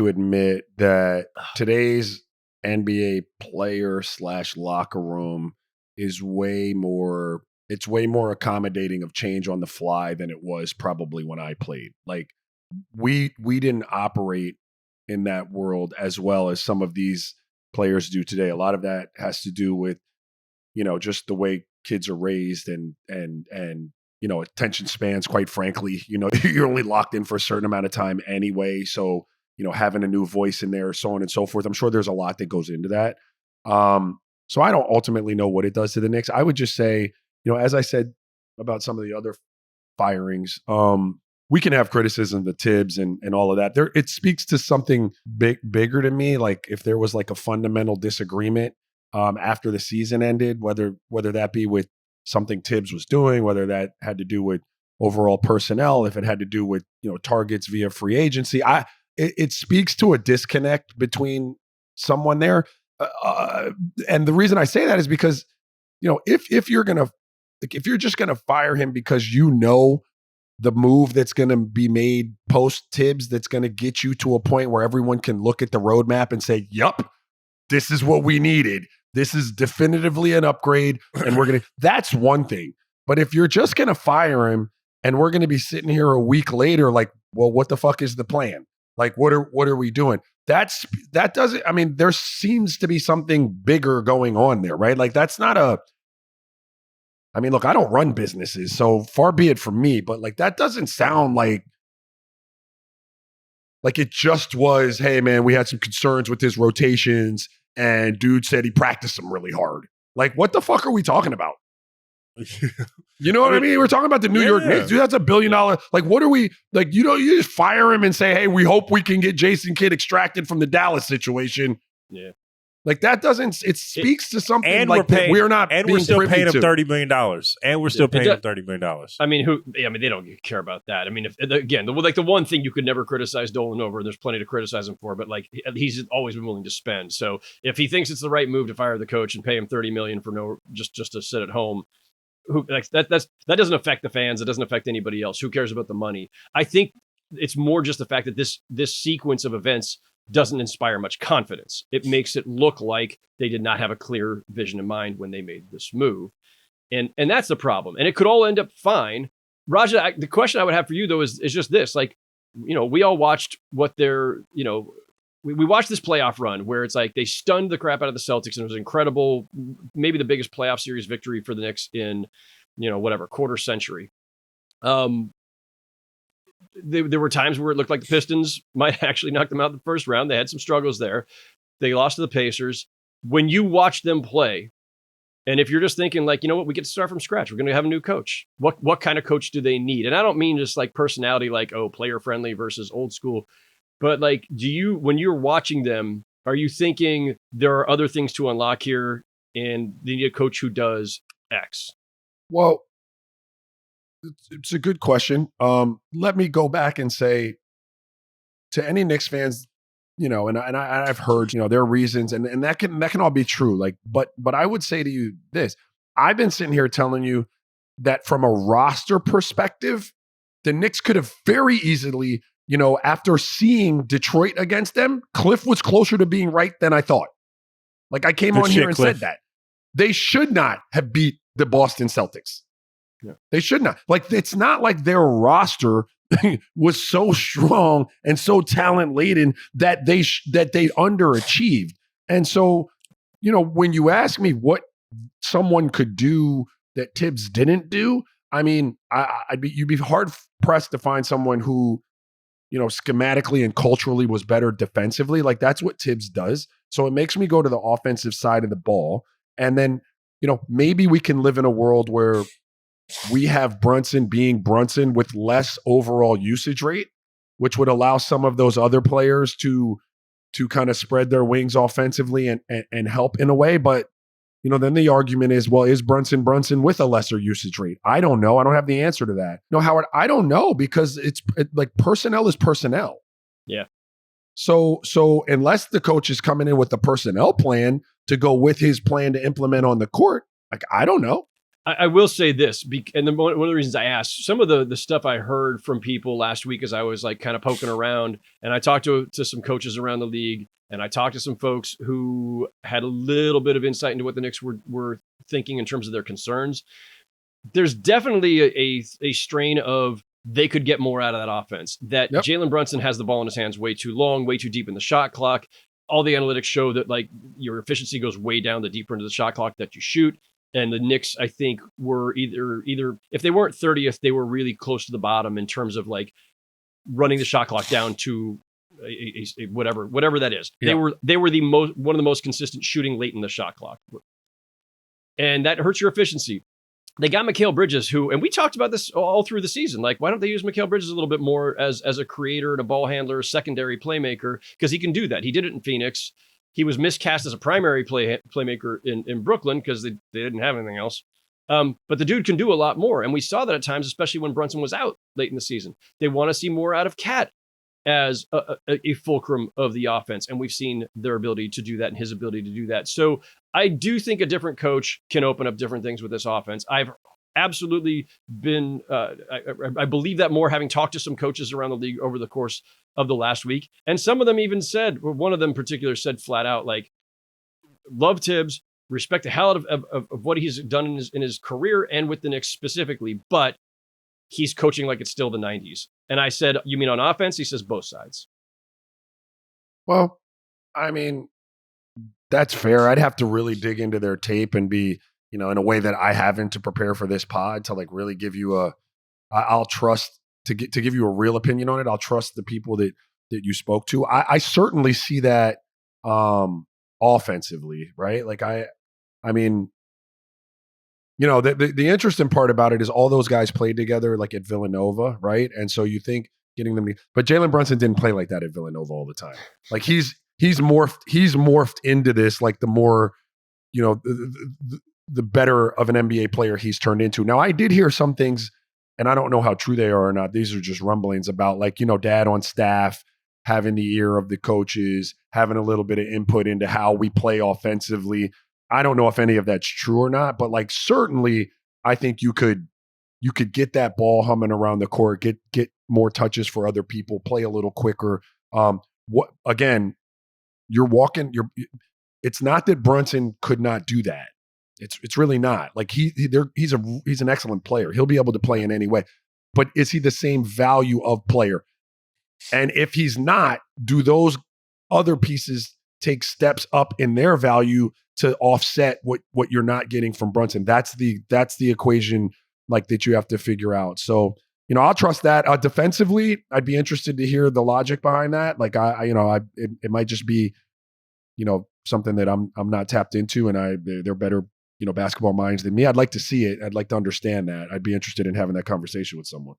admit that today's NBA player / locker room is way more accommodating of change on the fly than it was probably when I played. Like we didn't operate in that world as well as some of these players do today. A lot of that has to do with, just the way kids are raised and attention spans, quite frankly. You're only locked in for a certain amount of time anyway. So, having a new voice in there, so on and so forth. I'm sure there's a lot that goes into that. So I don't ultimately know what it does to the Knicks. I would just say, as I said about some of the other firings, we can have criticism of Thibs and all of that. It speaks to something bigger to me. Like if there was like a fundamental disagreement after the season ended, whether that be with something Thibs was doing, whether that had to do with overall personnel, if it had to do with targets via free agency, it speaks to a disconnect between someone there. And the reason I say that is because, if you're just gonna fire him because the move that's gonna be made post Thibs that's gonna get you to a point where everyone can look at the roadmap and say, "Yup, this is what we needed. This is definitively an upgrade," and that's one thing. But if you're just gonna fire him and we're gonna be sitting here a week later, like, well, what the fuck is the plan? Like, what are we doing? That doesn't, I mean, there seems to be something bigger going on there, right? Like that's not look, I don't run businesses, so far be it from me, but like that doesn't sound like it just was, hey man, we had some concerns with his rotations and dude said he practiced them really hard. Like, what the fuck are we talking about? You know what I mean? We're talking about the New York Knicks. Dude, that's $1 billion. Like, what are we, like, you just fire him and say, hey, we hope we can get Jason Kidd extracted from the Dallas situation. Yeah. Like, that doesn't, it speaks to something and like we're paying, we're not, and we're still paying him to. $30 million. And we're still paying him $30 million. I mean, they don't care about that. I mean, the one thing you could never criticize Dolan over, and there's plenty to criticize him for, but like, he's always been willing to spend. So if he thinks it's the right move to fire the coach and pay him $30 million for just to sit at home, that doesn't affect the fans. It doesn't affect anybody else. Who cares about the money? I think it's more just the fact that this sequence of events doesn't inspire much confidence. It makes it look like they did not have a clear vision in mind when they made this move. And that's the problem. And it could all end up fine. Raja, the question I would have for you, though, is just this. Like, we all watched what they're, we watched this playoff run where it's like they stunned the crap out of the Celtics, and it was incredible, maybe the biggest playoff series victory for the Knicks in, quarter century. There were times where it looked like the Pistons might actually knock them out in the first round. They had some struggles there. They lost to the Pacers. When you watch them play, and if you're just thinking like, you know what, we get to start from scratch. We're going to have a new coach. What kind of coach do they need? And I don't mean just like personality, like, player friendly versus old school. But like, when you're watching them, are you thinking there are other things to unlock here and they need a coach who does X? Well, it's a good question. Let me go back and say to any Knicks fans, and I've heard, there are reasons, and that can all be true. Like, but I would say to you this: I've been sitting here telling you that from a roster perspective, the Knicks could have very easily, after seeing Detroit against them, Cliff was closer to being right than I thought. Like, I came on here and said that they should not have beat the Boston Celtics. Yeah. They should not. Like, it's not like their roster was so strong and so talent laden that they underachieved. And so, when you ask me what someone could do that Thibs didn't do, I mean, you'd be hard pressed to find someone who, schematically and culturally was better defensively. Like, that's what Thibs does. So it makes me go to the offensive side of the ball. And then, maybe we can live in a world where we have Brunson being Brunson with less overall usage rate, which would allow some of those other players to kind of spread their wings offensively and help in a way. But, then the argument is, well, is Brunson with a lesser usage rate? I don't know. I don't have the answer to that. No, Howard, I don't know, because it's like personnel is personnel. Yeah. So unless the coach is coming in with the personnel plan to go with his plan to implement on the court, like, I don't know. I will say this, and one of the reasons I asked, some of the stuff I heard from people last week as I was like kind of poking around, and I talked to some coaches around the league, and I talked to some folks who had a little bit of insight into what the Knicks were thinking in terms of their concerns. There's definitely a strain of they could get more out of that offense, that Jalen Brunson has the ball in his hands way too long, way too deep in the shot clock. All the analytics show that like your efficiency goes way down the deeper into the shot clock that you shoot. And the Knicks, I think, were either if they weren't 30th, they were really close to the bottom in terms of like running the shot clock down to a whatever that is. Yeah. They were one of the most consistent shooting late in the shot clock, and that hurts your efficiency. They got Mikal Bridges, and we talked about this all through the season. Like, why don't they use Mikal Bridges a little bit more as a creator and a ball handler, secondary playmaker? Because he can do that. He did it in Phoenix. He was miscast as a primary playmaker in Brooklyn because they didn't have anything else. But the dude can do a lot more. And we saw that at times, especially when Brunson was out late in the season. They want to see more out of Cat as a fulcrum of the offense. And we've seen their ability to do that and his ability to do that. So I do think a different coach can open up different things with this offense. I've absolutely been, I believe that more, having talked to some coaches around the league over the course of the last week. And some of them even said, one of them in particular said flat out, like, love Thibs, respect the hell out of what he's done in his career and with the Knicks specifically, but he's coaching like it's still the 90s. And I said, you mean on offense? He says both sides. Well, I mean, that's fair. I'd have to really dig into their tape and be, in a way that I haven't to prepare for this pod to like really give you I'll trust to give you a real opinion on it. I'll trust the people that you spoke to. I certainly see that offensively, right? Like I mean, the interesting part about it is all those guys played together like at Villanova, right? And so you think getting them, but Jalen Brunson didn't play like that at Villanova all the time. Like he's morphed into this, like the more, the better of an NBA player he's turned into. Now, I did hear some things, and I don't know how true they are or not. These are just rumblings about like, dad on staff having the ear of the coaches, having a little bit of input into how we play offensively. I don't know if any of that's true or not, but like certainly I think you could get that ball humming around the court, get more touches for other people, play a little quicker. It's not that Brunson could not do that. It's really not. Like he's an excellent player. He'll be able to play in any way. But is he the same value of player? And if he's not, do those other pieces take steps up in their value to offset what you're not getting from Brunson? That's the equation like that you have to figure out. So, I'll trust that. Defensively, I'd be interested to hear the logic behind that. Like it might just be, something that I'm not tapped into, and they're better, basketball minds than me. I'd like to see it. I'd like to understand that. I'd be interested in having that conversation with someone.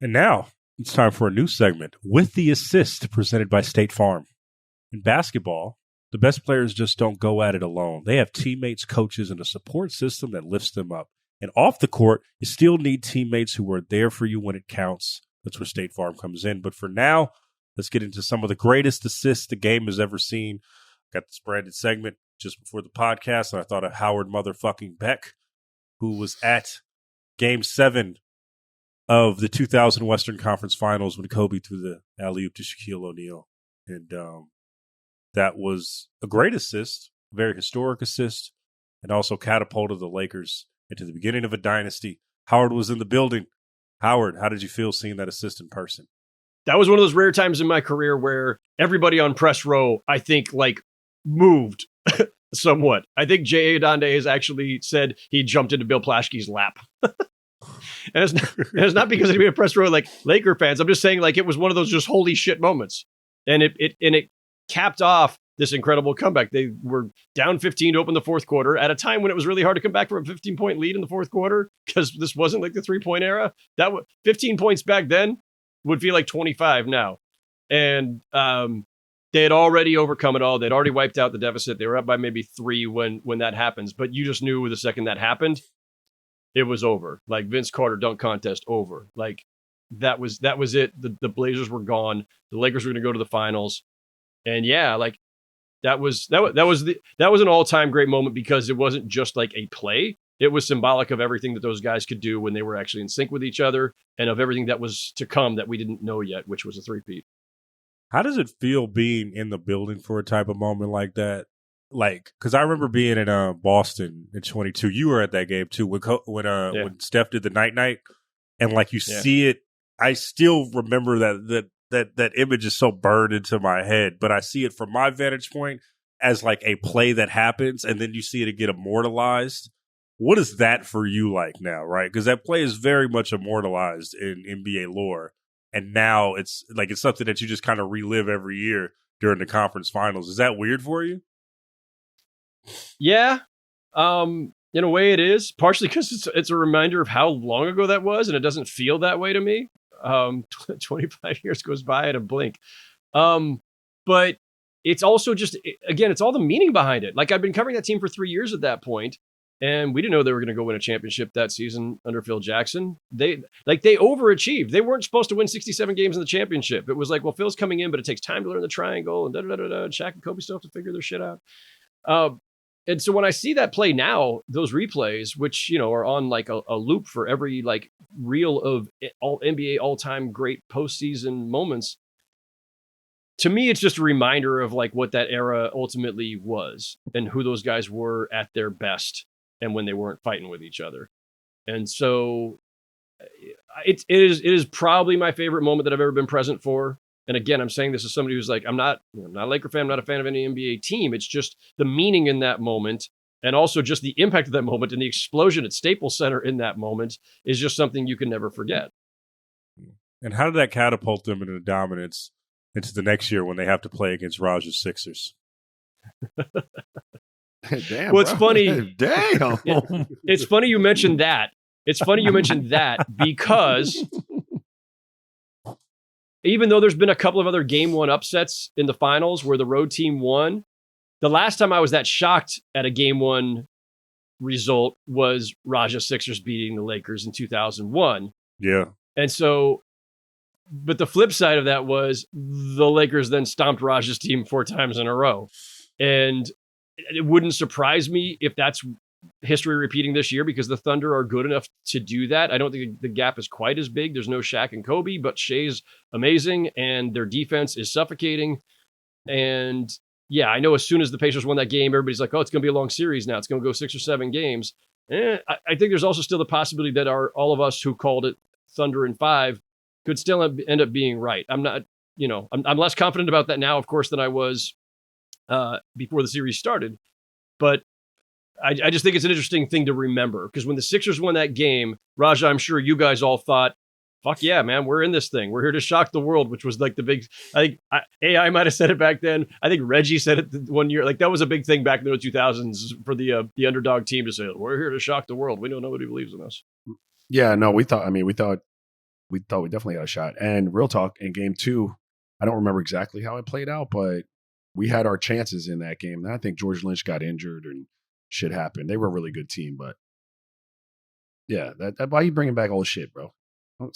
And now it's time for a new segment, With the Assist, presented by State Farm. In basketball, the best players just don't go at it alone. They have teammates, coaches, and a support system that lifts them up. And off the court, you still need teammates who are there for you when it counts. That's where State Farm comes in. But for now, let's get into some of the greatest assists the game has ever seen. Got this branded segment just before the podcast, and I thought of Howard motherfucking Beck, who was at Game 7 of the 2000 Western Conference Finals when Kobe threw the alley-oop to Shaquille O'Neal. And that was a great assist, a very historic assist, and also catapulted the Lakers into the beginning of a dynasty. Howard was in the building. Howard, how did you feel seeing that assist in person? That was one of those rare times in my career where everybody on press row, I think, like, moved somewhat. I think J.A. Adonde has actually said he jumped into Bill Plaschke's lap. And it's not because anybody on press row like Laker fans. I'm just saying, like, it was one of those just holy shit moments. And it capped off this incredible comeback. They were down 15 to open the fourth quarter at a time when it was really hard to come back from a 15-point lead in the fourth quarter, because this wasn't like the 3-point era. That 15 points back then would feel like 25 now. And they had already overcome it all. They'd already wiped out the deficit. They were up by maybe 3 when that happens. But you just knew the second that happened, it was over. Like Vince Carter dunk contest over. Like that was it. The Blazers were gone. The Lakers were going to go to the finals. And yeah, like that was an all-time great moment, because it wasn't just like a play. It was symbolic of everything that those guys could do when they were actually in sync with each other, and of everything that was to come that we didn't know yet, which was a three-peat. How does it feel being in the building for a type of moment like that? Like, because I remember being in Boston in 22. You were at that game too when Steph did the night, and like you see it. I still remember that image is so burned into my head, but I see it from my vantage point as like a play that happens, and then you see it get immortalized. What is that for you like now, right? Because that play is very much immortalized in NBA lore, and now it's something that you just kind of relive every year during the conference finals. Is that weird for you? Yeah, in a way it is, partially because it's a reminder of how long ago that was, and it doesn't feel that way to me. 25 years goes by in a blink. But it's also just, again, it's all the meaning behind it. Like, I've been covering that team for 3 years at that point, and we didn't know they were going to go win a championship that season under Phil Jackson. They overachieved. They weren't supposed to win 67 games in the championship. It was like, well, Phil's coming in, but it takes time to learn the triangle, and and Shaq and Kobe still have to figure their shit out. And so when I see that play now, those replays, which, are on like a loop for every like reel of all NBA all-time great postseason moments, to me, it's just a reminder of like what that era ultimately was and who those guys were at their best and when they weren't fighting with each other. And so it is probably my favorite moment that I've ever been present for. And again, I'm saying this as somebody who's like, I'm not a Laker fan, I'm not a fan of any NBA team. It's just the meaning in that moment, and also just the impact of that moment and the explosion at Staples Center in that moment is just something you can never forget. And how did that catapult them into dominance into the next year when they have to play against Raj's Sixers? Damn. Well, it's bro. funny. Damn. It's funny you mentioned that. Because even though there's been a couple of other game one upsets in the finals where the road team won, the last time I was that shocked at a game one result was Raja Sixers beating the Lakers in 2001. Yeah. And so, but the flip side of that was the Lakers then stomped Raja's team 4 times in a row. And it wouldn't surprise me if that's history repeating this year, because the Thunder are good enough to do that. I don't think the gap is quite as big. There's no Shaq and Kobe, but Shai's amazing and their defense is suffocating. And yeah, I know as soon as the Pacers won that game, everybody's like, oh, it's going to be a long series now. It's going to go 6 or 7 games. I think there's also still the possibility that all of us who called it Thunder in 5 could still end up being right. I'm not, I'm less confident about that now, of course, than I was before the series started. But I just think it's an interesting thing to remember, because when the Sixers won that game, Raja, I'm sure you guys all thought, fuck yeah, man, we're in this thing. We're here to shock the world, which was like the big, I think AI might have said it back then. I think Reggie said it one year. Like that was a big thing back in the 2000s for the underdog team to say, we're here to shock the world. We know nobody believes in us. Yeah, no, we thought we definitely had a shot. And real talk, in game 2, I don't remember exactly how it played out, but we had our chances in that game. And I think George Lynch got injured and shit happened. They were a really good team, but yeah, that why you bringing back old shit, bro?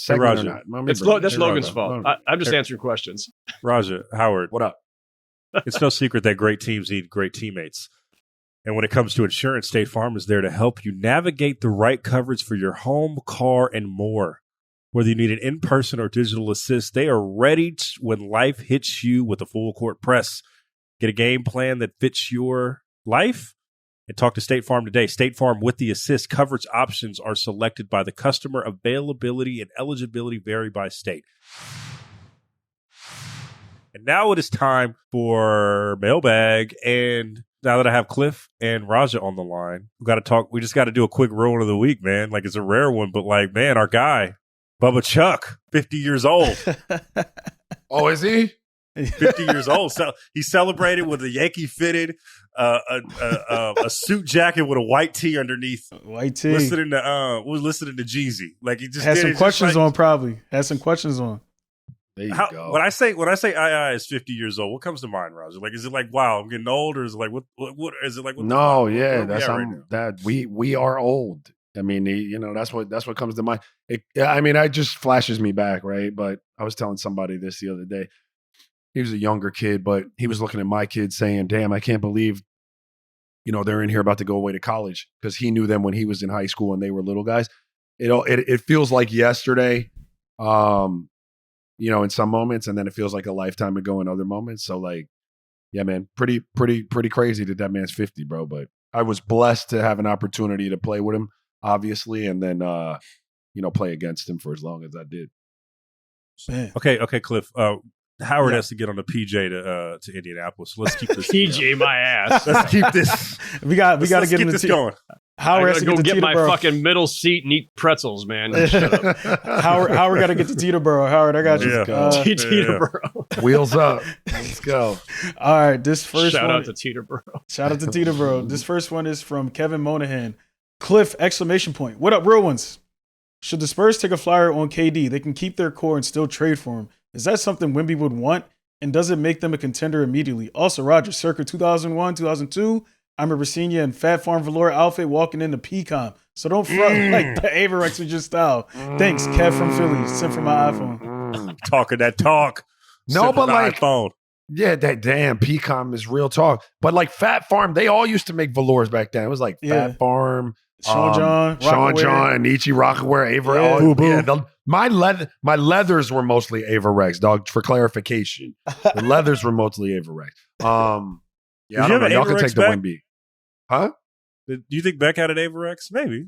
Hey, Raja. That's Logan's fault. I'm just answering questions. Raja, Howard, What up? it's no secret that great teams need great teammates. And when it comes to insurance, State Farm is there to help you navigate the right coverage for your home, car, and more. Whether you need an in-person or digital assist, they are ready when life hits you with a full court press. Get a game plan that fits your life and talk to State Farm today. State Farm with the assist coverage options are selected by the customer. Availability and eligibility vary by state. And now it is time for Mailbag. And now that I have Cliff and Raja on the line, we just got to do a quick roll of the week, man. Like, it's a rare one, but like, man, our guy, Bubba Chuck, 50 years old. Oh, is he? 50 years old. So he celebrated with a Yankee fitted, a suit jacket with a white tee underneath. White tee. Listening to Jeezy. Like he just had some questions on. Probably had some questions on. There you go. When I say I is 50 years old, what comes to mind, Roger? Like, is it like, wow, I'm getting old, or is it like what is it like? What no, the fuck? yeah, Where that's right now? that we are old. I mean, that's what comes to mind. It just flashes me back, right? But I was telling somebody this the other day. He was a younger kid, but he was looking at my kids saying, damn, I can't believe, they're in here about to go away to college, because he knew them when he was in high school and they were little guys. It feels like yesterday, in some moments, and then it feels like a lifetime ago in other moments. So like, yeah, man, pretty crazy that man's 50, bro. But I was blessed to have an opportunity to play with him, obviously, and then, play against him for as long as I did. Man. Okay, Cliff. Howard has to get on the PJ to Indianapolis. So let's keep this. PJ, my ass. Let's keep this. we got to get him this going. Howard has to go get my fucking middle seat and eat pretzels, man. Howard got to get to Teterboro. Howard, I got you. Teterboro. Wheels up. Let's go. All right, this first Shout one. out to Teterboro. Shout out to Teterboro. This first one is from Kevin Monahan. Cliff, ! What up, real ones? Should the Spurs take a flyer on KD? They can keep their core and still trade for him. Is that something Wemby would want? And does it make them a contender immediately? Also, Roger, circa 2001, 2002, I remember seeing you in Fat Farm velour outfit walking into PCOM. So don't front like the Averex with your style. Thanks, Kev from Philly. Sent from my iPhone. Talking that talk. No, but like, iPhone. Yeah, that damn PCOM is real talk. But like Fat Farm, they all used to make velours back then. It was like Fat Farm, Sean John, Nietzsche, Rockaware, Avery. My leathers were mostly Averex, dog. For clarification, the leathers were mostly Averex. I don't know. Y'all can take the Wemby, huh? Do you think Beck had an Averex? Maybe.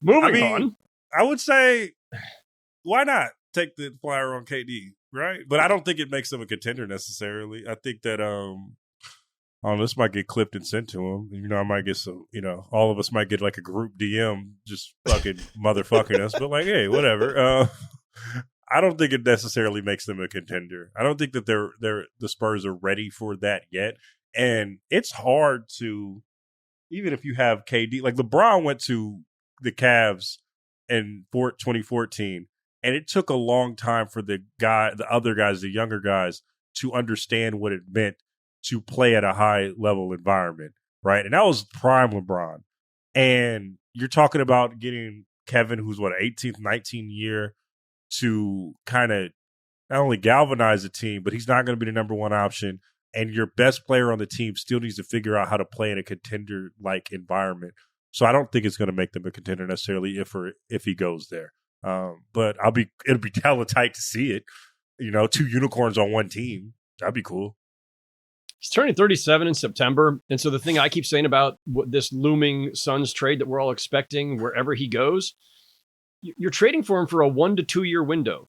Moving on. I would say, why not take the flyer on KD, right? But I don't think it makes them a contender necessarily. I think that this might get clipped and sent to him. I might get some, all of us might get like a group DM just fucking motherfucking us. But like, hey, whatever. I don't think it necessarily makes them a contender. I don't think that the Spurs are ready for that yet. And it's hard to, even if you have KD, like LeBron went to the Cavs in 2014, and it took a long time for the other guys, the younger guys, to understand what it meant to play at a high level environment, right? And that was prime LeBron. And you're talking about getting Kevin, who's 18th, 19th year, to kind of not only galvanize the team, but he's not going to be the number one option. And your best player on the team still needs to figure out how to play in a contender-like environment. So I don't think it's going to make them a contender necessarily if he goes there. But it'll be hella tight to see it. 2 unicorns on one team. That'd be cool. He's turning 37 in September. And so the thing I keep saying about this looming Suns trade that we're all expecting wherever he goes, you're trading for him for a 1 to 2 year window.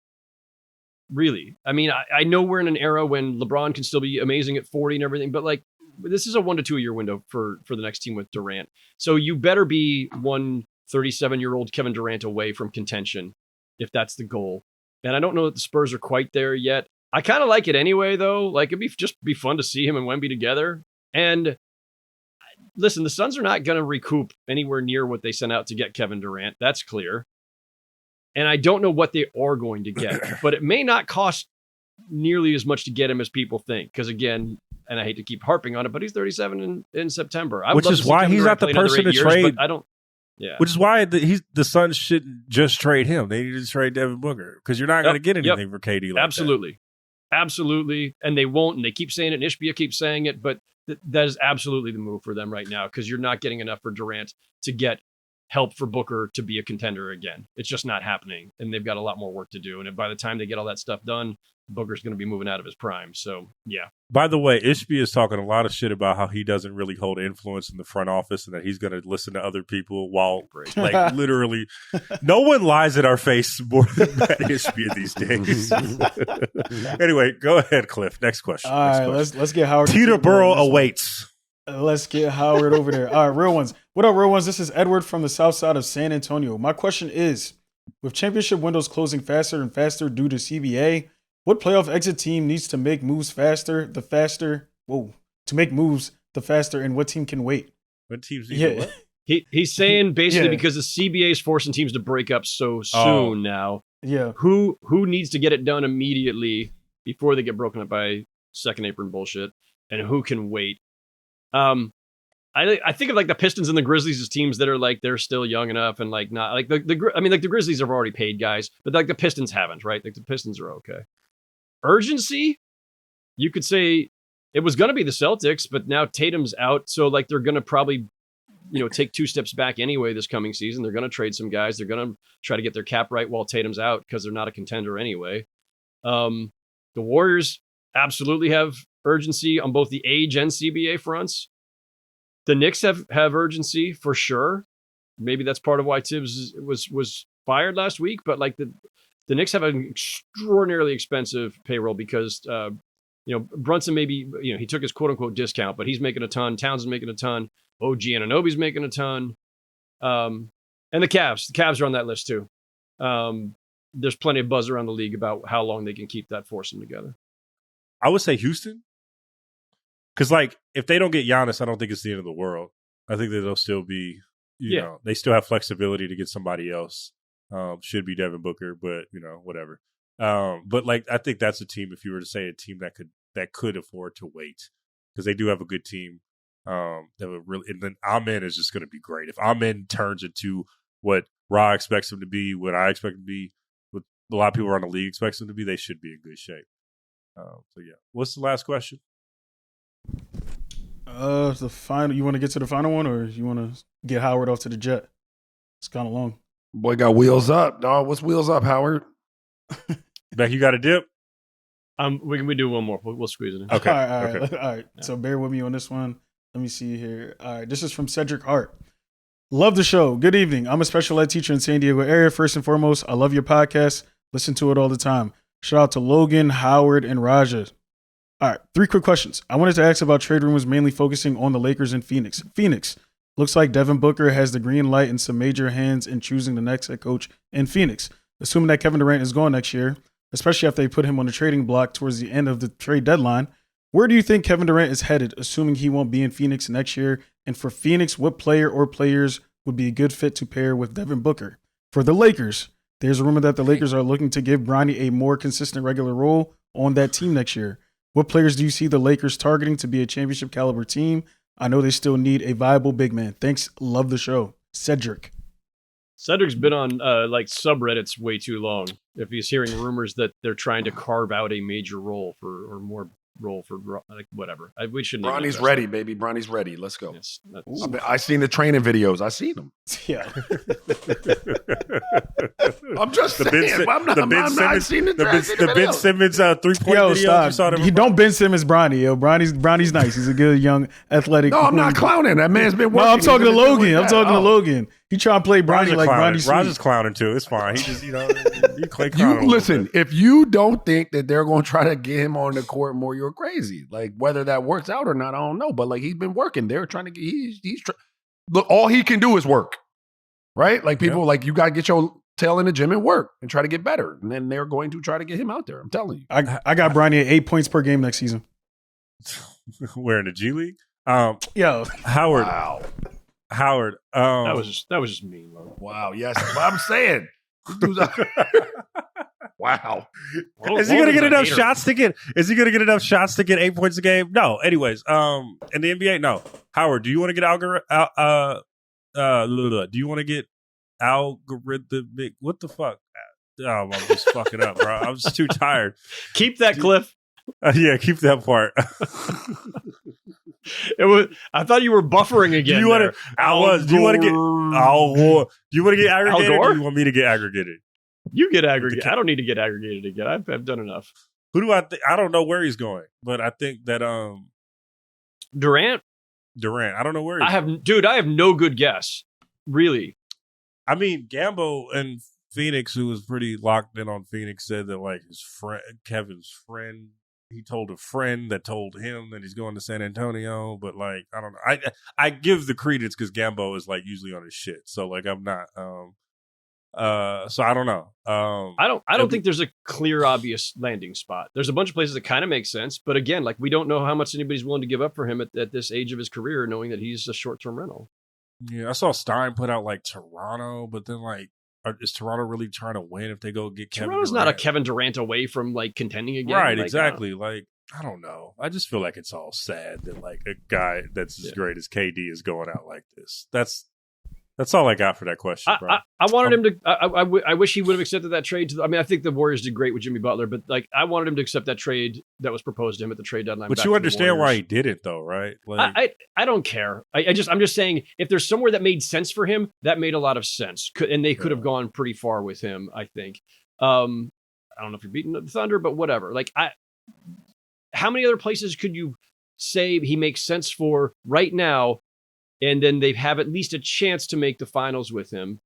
Really. I mean, I know we're in an era when LeBron can still be amazing at 40 and everything, but like this is a 1 to 2 year window for the next team with Durant. So you better be 37-year-old Kevin Durant away from contention if that's the goal. And I don't know that the Spurs are quite there yet. I kind of like it anyway, though. Like, it'd be fun to see him and Wemby together. And listen, the Suns are not going to recoup anywhere near what they sent out to get Kevin Durant. That's clear. And I don't know what they are going to get, but it may not cost nearly as much to get him as people think. Because again, and I hate to keep harping on it, but he's 37 in September. Which is why he's not the person to trade. I don't. Yeah. Which is why the Suns shouldn't just trade him. They need to trade Devin Booker because you're not going to get anything for KD. Like Absolutely. Absolutely. And they won't. And they keep saying it. And Ishbia keeps saying it. But that is absolutely the move for them right now because you're not getting enough for Durant to get help for Booker to be a contender again. It's just not happening. And they've got a lot more work to do. And by the time they get all that stuff done, Booker's going to be moving out of his prime. So, yeah. By the way, Ishbia is talking a lot of shit about how he doesn't really hold influence in the front office and that he's going to listen to other people while, like, literally, no one lies in our face more than Matt Ishbia these days. Anyway, go ahead, Cliff. Next question. All right, let's get Howard. Teterboro awaits. Let's get Howard over there. All right, real ones. What up, real ones? This is Edward from the south side of San Antonio. My question is, with championship windows closing faster and faster due to CBA, what playoff exit team needs to make moves faster, and what team can wait? What teams need to what? He's saying basically because the CBA is forcing teams to break up so soon now. Yeah. Who needs to get it done immediately before they get broken up by second apron bullshit, and who can wait? I think of like the Pistons and the Grizzlies as teams that are like they're still young enough and like not like the Grizzlies have already paid guys, but like the Pistons haven't, right? Like the Pistons are okay. Urgency, you could say it was going to be the Celtics, but now Tatum's out, so like they're going to probably take 2 steps back anyway this coming season. They're going to trade some guys. They're going to try to get their cap right while Tatum's out because they're not a contender anyway. The Warriors absolutely have urgency on both the age and CBA fronts. The Knicks have urgency for sure. Maybe that's part of why Thibs was fired last week, but like the Knicks have an extraordinarily expensive payroll because Brunson maybe he took his quote unquote discount, but he's making a ton. Towns is making a ton. OG Anunoby's making a ton. And the Cavs are on that list too. There's plenty of buzz around the league about how long they can keep that foursome together. I would say Houston. Because, like, if they don't get Giannis, I don't think it's the end of the world. I think that they'll still be, you know, they still have flexibility to get somebody else. Should be Devin Booker, but, whatever. But, like, I think that's a team, if you were to say a team that could afford to wait. Because they do have a good team. That would really, and then Amen is just going to be great. If Amen turns into what Ra expects him to be, what I expect him to be, what a lot of people around the league expects him to be, they should be in good shape. What's the last question? The final. You want to get to the final one, or you want to get Howard off to the jet? It's kind of long. Boy, got wheels up, dog. What's wheels up, Howard? Beck, you got a dip? We do one more. We'll squeeze it in. Okay. All right. Yeah. So bear with me on this one. Let me see here. All right. This is from Cedric Hart. Love the show. Good evening. I'm a special ed teacher in San Diego area. First and foremost, I love your podcast. Listen to it all the time. Shout out to Logan, Howard, and Raja. All right, 3 quick questions. I wanted to ask about trade rumors mainly focusing on the Lakers and Phoenix. Phoenix. Looks like Devin Booker has the green light and some major hands in choosing the next head coach in Phoenix. Assuming that Kevin Durant is gone next year, especially after they put him on the trading block towards the end of the trade deadline. Where do you think Kevin Durant is headed, assuming he won't be in Phoenix next year? And for Phoenix, what player or players would be a good fit to pair with Devin Booker? For the Lakers, there's a rumor that the Lakers are looking to give Bronny a more consistent regular role on that team next year. What players do you see the Lakers targeting to be a championship caliber team? I know they still need a viable big man. Thanks. Love the show. Cedric's been on like subreddits way too long. If he's hearing rumors that they're trying to carve out a major role for, or more role for, like, whatever. We shouldn't. Bronny's ready, baby. Bronny's ready. Let's go. Yes, I seen the training videos. I seen them. Yeah. I'm just saying. The Ben Simmons 3-point Yo, video. stop. You saw them. You don't Ben Simmons Bronny. Yo, Bronny's nice. He's a good, young, athletic. No, I'm not clowning. That man's been working. No, I'm talking to Logan. I'm talking to Logan. He trying to play Bronny like Bronny. Raj is clowning too. It's fine. He just, you play clown. Listen, if you don't think that they're going to try to get him on the court more, you're crazy. Like, whether that works out or not, I don't know. But like, he's been working. They're trying to get. Look, all he can do is work, right? Like, people like, you got to get your tail in the gym and work and try to get better. And then they're going to try to get him out there. I'm telling you. I got Bronny at 8 points per game next season. We're in the G League. Yo, Howard. Wow. Howard. that was just mean, Logan. Wow. Yes. But I'm saying. Wow. Is he gonna get enough shots to get? Is he gonna get enough shots to get 8 points a game? No. Anyways, in the NBA, no. Howard, do you want to get do you want to get algorithmic? What the fuck? Oh, I'm just fucking up, bro. I'm just too tired. Keep that, Cliff. Yeah, keep that part. I thought you were buffering again. Do you want to? Do you want to get? Do you want to get aggregated? Or do you want me to get aggregated? You get aggregated. I don't need to get aggregated again. I've done enough. Who do I think? I don't know where he's going, but I think that Durant. I don't know where he's I have no good guess. Really. I mean, Gambo and Phoenix, who was pretty locked in on Phoenix, said that like his friend, Kevin's friend, he told a friend that told him that he's going to San Antonio. But like, I don't know. I give the credence because Gambo is like usually on his shit. So like, I'm not. So I don't know. I don't think there's a clear, obvious landing spot. There's a bunch of places that kind of make sense, but again, like, we don't know how much anybody's willing to give up for him at this age of his career, knowing that he's a short-term rental. Yeah, I saw Stein put out like Toronto, but then like, is Toronto really trying to win if they go get Kevin Toronto's Durant? Not a Kevin Durant away from like contending again. Right, like, exactly. Like, I don't know. I just feel like it's all sad that like a guy that's as great as KD is going out like this. That's all I got for that question, bro. I wanted him to. I wish he would have accepted that trade. I think the Warriors did great with Jimmy Butler, but like, I wanted him to accept that trade that was proposed to him at the trade deadline. But you understand why he did it, though, right? Like, I don't care. I'm just saying, if there's somewhere that made sense for him, that made a lot of sense, and they could have gone pretty far with him. I think. I don't know if you're beating the Thunder, but whatever. Like, how many other places could you say he makes sense for right now? And then they have at least a chance to make the finals with him,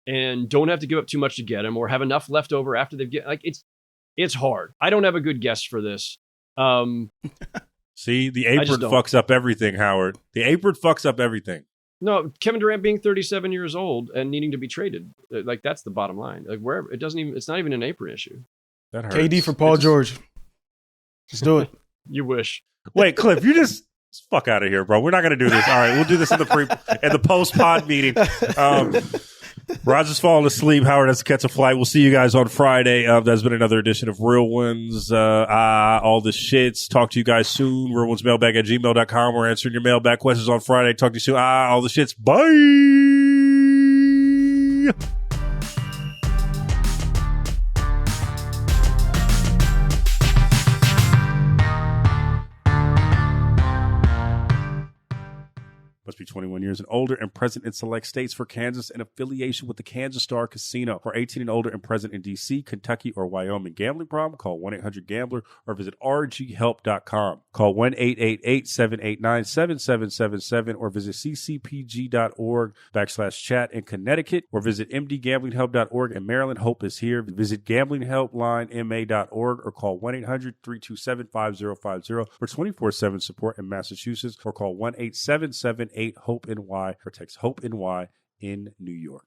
and don't have to give up too much to get him, or have enough left over after they've get. Like, it's hard. I don't have a good guess for this. See, the apron fucks up everything, Howard. The apron fucks up everything. No, Kevin Durant being 37 years old and needing to be traded, like, that's the bottom line. Like, wherever it's not even an apron issue. That hurts. KD for Paul George. Just do it. You wish. Wait, Cliff, you just. Fuck out of here, bro. We're not going to do this. All right, we'll do this in the post-pod meeting. Roger's falling asleep. Howard has to catch a flight. We'll see you guys on Friday. That's been another edition of Real Ones. All the shits. Talk to you guys soon. RealOnesMailbag@gmail.com. We're answering your mailbag questions on Friday. Talk to you soon. All the shits. Bye. Must be 21 years and older and present in select states. For Kansas, in affiliation with the Kansas Star Casino. For 18 and older and present in D.C., Kentucky, or Wyoming. Gambling problem? Call 1-800-GAMBLER or visit rghelp.com. Call 1-888-789-7777 or visit ccpg.org/chat in Connecticut, or visit mdgamblinghelp.org in Maryland. Hope is here. Visit gamblinghelplinema.org or call 1-800-327-5050 for 24/7 support in Massachusetts, or call 1-877-8-HOPE-NY or text HOPE-NY in New York.